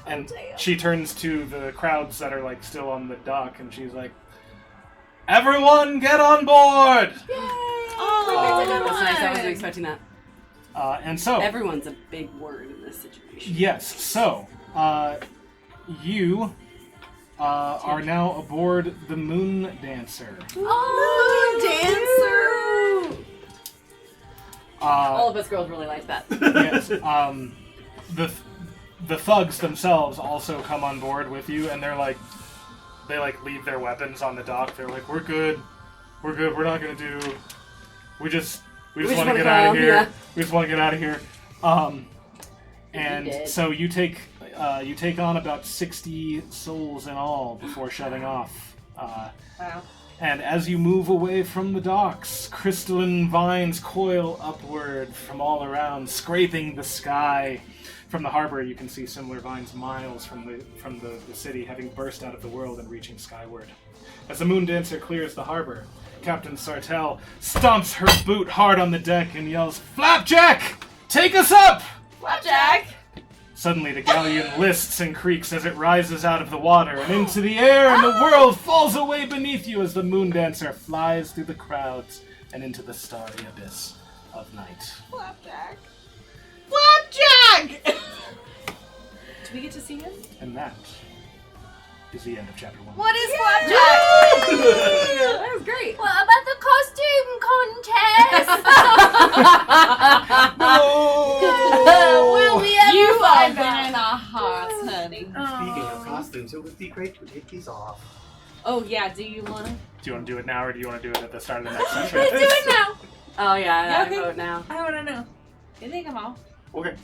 And she turns to the crowds that are like still on the dock, and she's like, "Everyone, get on board!" Oh, That's nice. I wasn't expecting that. And so, Everyone's a big word in this situation. yes, so you are now aboard the Moon Dancer. Oh, dancer! All Uh, of us girls really like that. yes, the thugs themselves also come on board with you, and they leave their weapons on the dock. They're like, we're good, we're not gonna do, we just want to wanna get out of come, here. yeah. We just want to get out of here. And did. so you take on about 60 souls in all before shutting off. wow. And as you move away from the docks, crystalline vines coil upward from all around, scraping the sky. From the harbor, you can see similar vines miles from the city, having burst out of the world and reaching skyward. As the Moon Dancer clears the harbor, Captain Sartell stomps her boot hard on the deck and yells, "Flapjack! Take us up! Flapjack! Suddenly, the galleon lists and creaks as it rises out of the water and into the air, and the world falls away beneath you as the moon dancer flies through the crowds and into the starry abyss of night. Flapjack! Flapjack! Do we get to see him? And that is the end of chapter 1. What is Flapjack? That was great. What about the costume contest? Will we ever You are find out? in our hearts, honey. Speaking of costumes, it would be great to take these off. Oh yeah, do you want to? Do you want to do it now, or do you want to do it at the start of the next session? Let's do it now. Oh yeah, Yeah, I okay. vote now. I want to know. You think I'm off? Okay.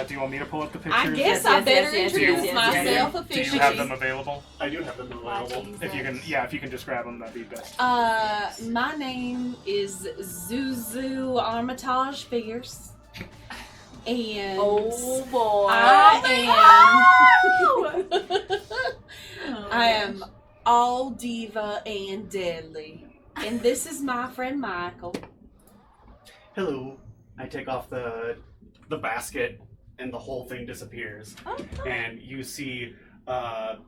Do you want me to pull up the pictures? I guess Yes, I yes, better yes, yes, introduce yes, yes, myself Do you officially. have them available? I do have them available. If you can, yeah, if you can just grab them, that'd be best. My name is Zuzu Armitage Fierce. And Oh boy. I am all diva and deadly. And this is my friend Michael. Hello. I take off the basket, and the whole thing disappears. And you see an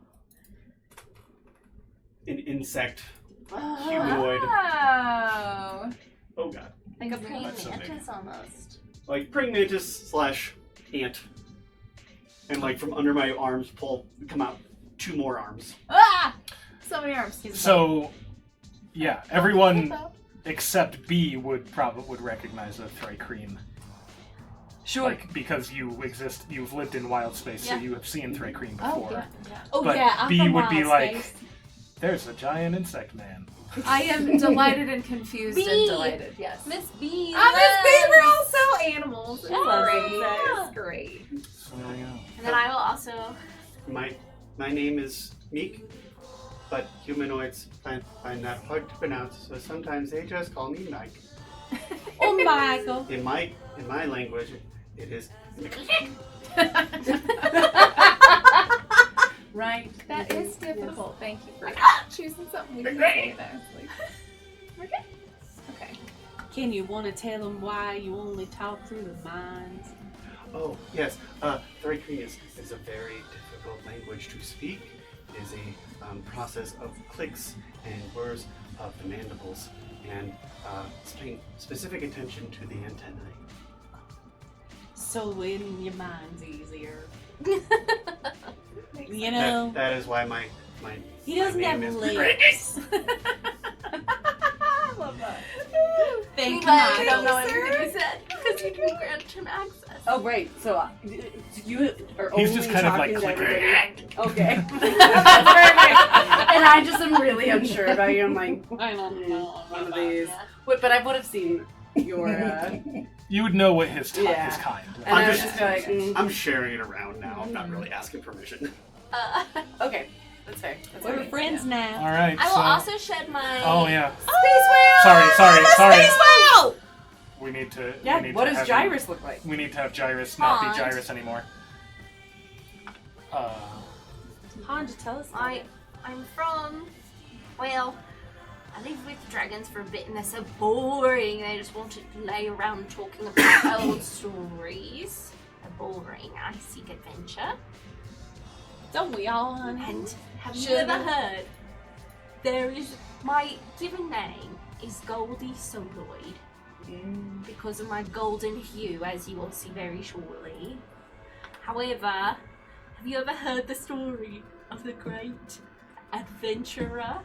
insect humanoid. Oh. Oh god. Like a praying That's so big. mantis almost. Like praying mantis / ant. And like from under my arms come out 2 more arms. Ah! So many arms. So, yeah, everyone except B would recognize a Thrycreen. Sure. Like, because you've lived in wild space, so Yeah. you have seen Thrycreen Oh, before. yeah. Oh But yeah, I'm B from would be Wild like, Space. there's a giant insect man. I am delighted and confused Bee. and delighted. Yes. Miss B. I'm Miss B. We're also animals. It's Yeah. great. Yeah. It's great. So, yeah. And then I will also. My name is Meek, but humanoids find that hard to pronounce, so sometimes they just call me Mike. Oh Michael. In my language, it is Right. That is difficult. Thank you for choosing something we can say there. Okay. Okay. Can you want to tell them why you only talk through the minds? Oh, yes. Thrycreen is a very difficult language to speak. It is a process of clicks and whirs of the mandibles and paying specific attention to the antennae. So in your mind's easier. You know, That is why my he doesn't my have name is lips. I love that. Thank you, I Michael. don't know everything you said because you can grant him access. Oh right, so you are He's only just kind of like talking to clicking. everybody. Okay. That's very nice. And I just am really unsure about you. I'm like, I don't know. one of these. But I would have seen your. You would know what his Yeah. his kind. And I'm I would just- just be like, I'm sharing it around now. I'm not really asking permission. okay, that's fair. That's We're fair. friends now. All right. I will so, also shed my. Oh yeah. Space whale! Sorry. Wow! We need to. Yeah. We need What to does have Gyrus look like? We need to have Gyrus not Pond. be Gyrus anymore. Han, just tell us. I'm from. Well, I lived with dragons for a bit, and they're so boring. They just want to lay around talking about old stories. They're boring. I seek adventure. Don't we all, honey? And have you Sugar. ever heard? There is my given name is Goldie Soloid because of my golden hue, as you will see very shortly. However, have you ever heard the story of the great adventurer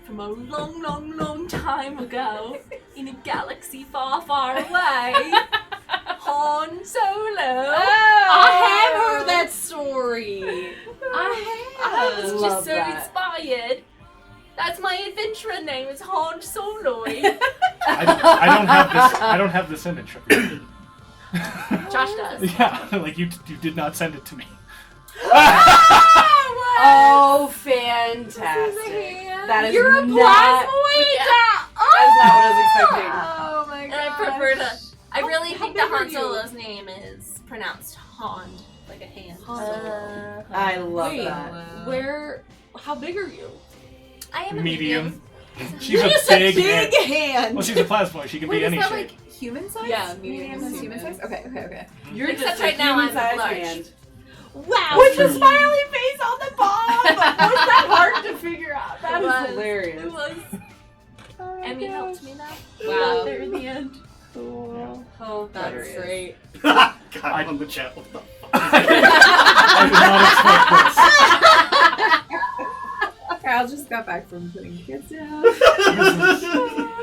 from a long, long, long time ago in a galaxy far, far away? Han Solo. I have heard that story. I was love just so that. inspired. That's my adventurer name. Is Han Soloid. I don't have this image of you. Josh does. Yeah, like you did not send it to me. Oh, fantastic! That is You're a not. plasmoid. That is not what I was expecting. Oh my god. And I prefer to. I really how think that big are Han you? Solo's name is pronounced Han, like a hand. I love Wait, that. How big are you? I am a Medium. She's a Just big, a hand. big hand. Well, she's a plasmoid. She can Wait, be is any that shape. like human size? Yeah, medium medium is human human. size. Okay. You're Except just right a now I'm human-sized large. hand. Wow. With the Susie. smiley face on the bomb! Was that hard to figure out? That It is was. hilarious. It was. Emmy helped me now. Wow. There in the end. Cool. Oh, that's Hilarious. great. God, on the chat. What the fuck? I did not expect this. Kyle just got back from putting kids down.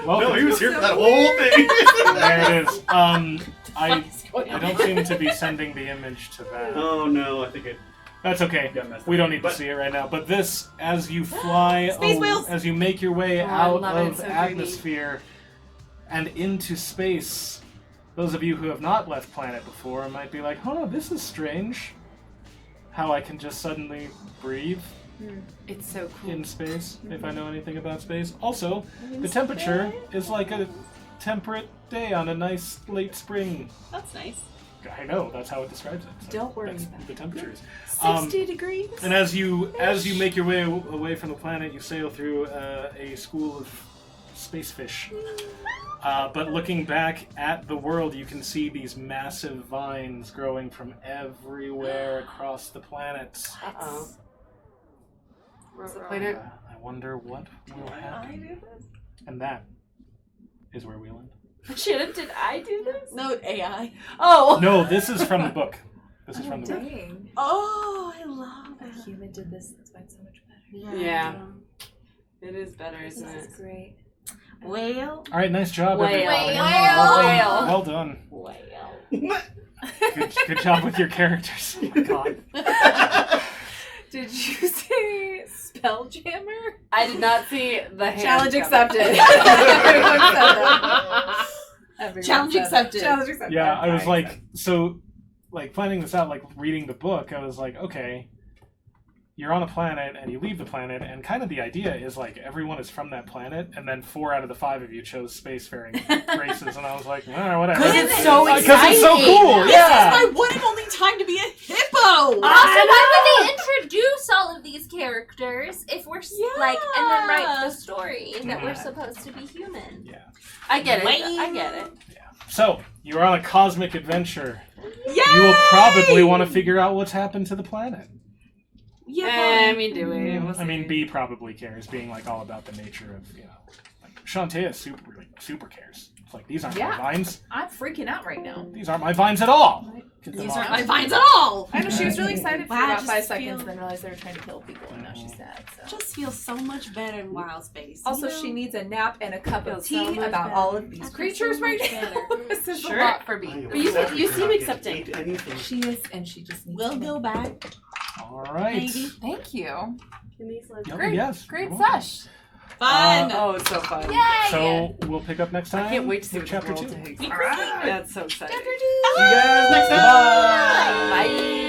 Well, No, he was here for that whole thing. there it is. I don't seem to be sending the image to that. Oh no, I think it That's okay. got messed up. We don't need to But- see it right now. But this, as you fly, Space whales! as you make your way Oh, I out love it. of It's so dreamy. atmosphere and into space, those of you who have not left planet before might be like, "Huh, this is strange. How I can just suddenly breathe It's so cool. in space, if I know anything about space." Also, the temperature is like a temperate day on a nice late spring. That's nice. I know, that's how it describes it. So Don't worry that's about the temperatures. 60 degrees. And as you make your way away from the planet, you sail through a school of space fish. But looking back at the world, you can see these massive vines growing from everywhere across the planet. Uh-oh. Where's the Uh, planet? I wonder what will happen. And that is where we land. Shannon, did I do this? No, AI. Oh! No, this is from the book. This is from the book. Dang. Oh, I love A it. human did this. That's why it's so much better. Yeah. It is better, This isn't is it? great. Whale. All right, nice job, Whale. everybody. Whale. Whale. Well done. Whale. Good job with your characters. Oh my god. Did you say Spelljammer? I did not see the hand. Challenge coming. accepted. Everyone said that. Everyone Challenge said that. accepted. Challenge accepted. Yeah, I was Fine, like, so, like, finding this out, like, reading the book, I was like, okay, you're on a planet, and you leave the planet, and kind of the idea is, like, everyone is from that planet, and then 4 out of the 5 of you chose spacefaring races, and I was like, whatever. Because it's so Because it's so exciting. cool, This yeah! is my one and only time to be a hippo. Also, why would they introduce all of these characters if we're like, and then write the story that we're supposed to be human? Yeah. I get it. Lame. I get it. So, you're on a cosmic adventure. Yay! You will probably want to figure out what's happened to the planet. Yeah. I mean, do we? We'll I mean, see. B probably cares, being, like, all about the nature of, you know, like, Shantae super cares. It's like, these aren't Yeah. my vines. I'm freaking out right now. These aren't my vines at all. Get them These off. aren't my vines at all. I know she was really excited for Wow, about just 5 seconds, feel- and then realized they were trying to kill people, and now she's sad. So. Just feels so much better in wild space. Also, you know? she needs a nap and a cup of Feels so tea much about better. all of these I feel creatures so right much now. better. This is Sure. a lot for I me. am But you upset seem because I didn't accepting. eat anything. She is, and she just needs We'll to go back. All right. Maybe. Thank you. Can these live? Oh, Great. yes. Great you're welcome. sesh. Fun. Oh, it's so fun. Yay! So we'll pick up next time. I can't wait to see with what chapter this 2. world takes. Alright. That's so exciting. See you guys next time. Bye.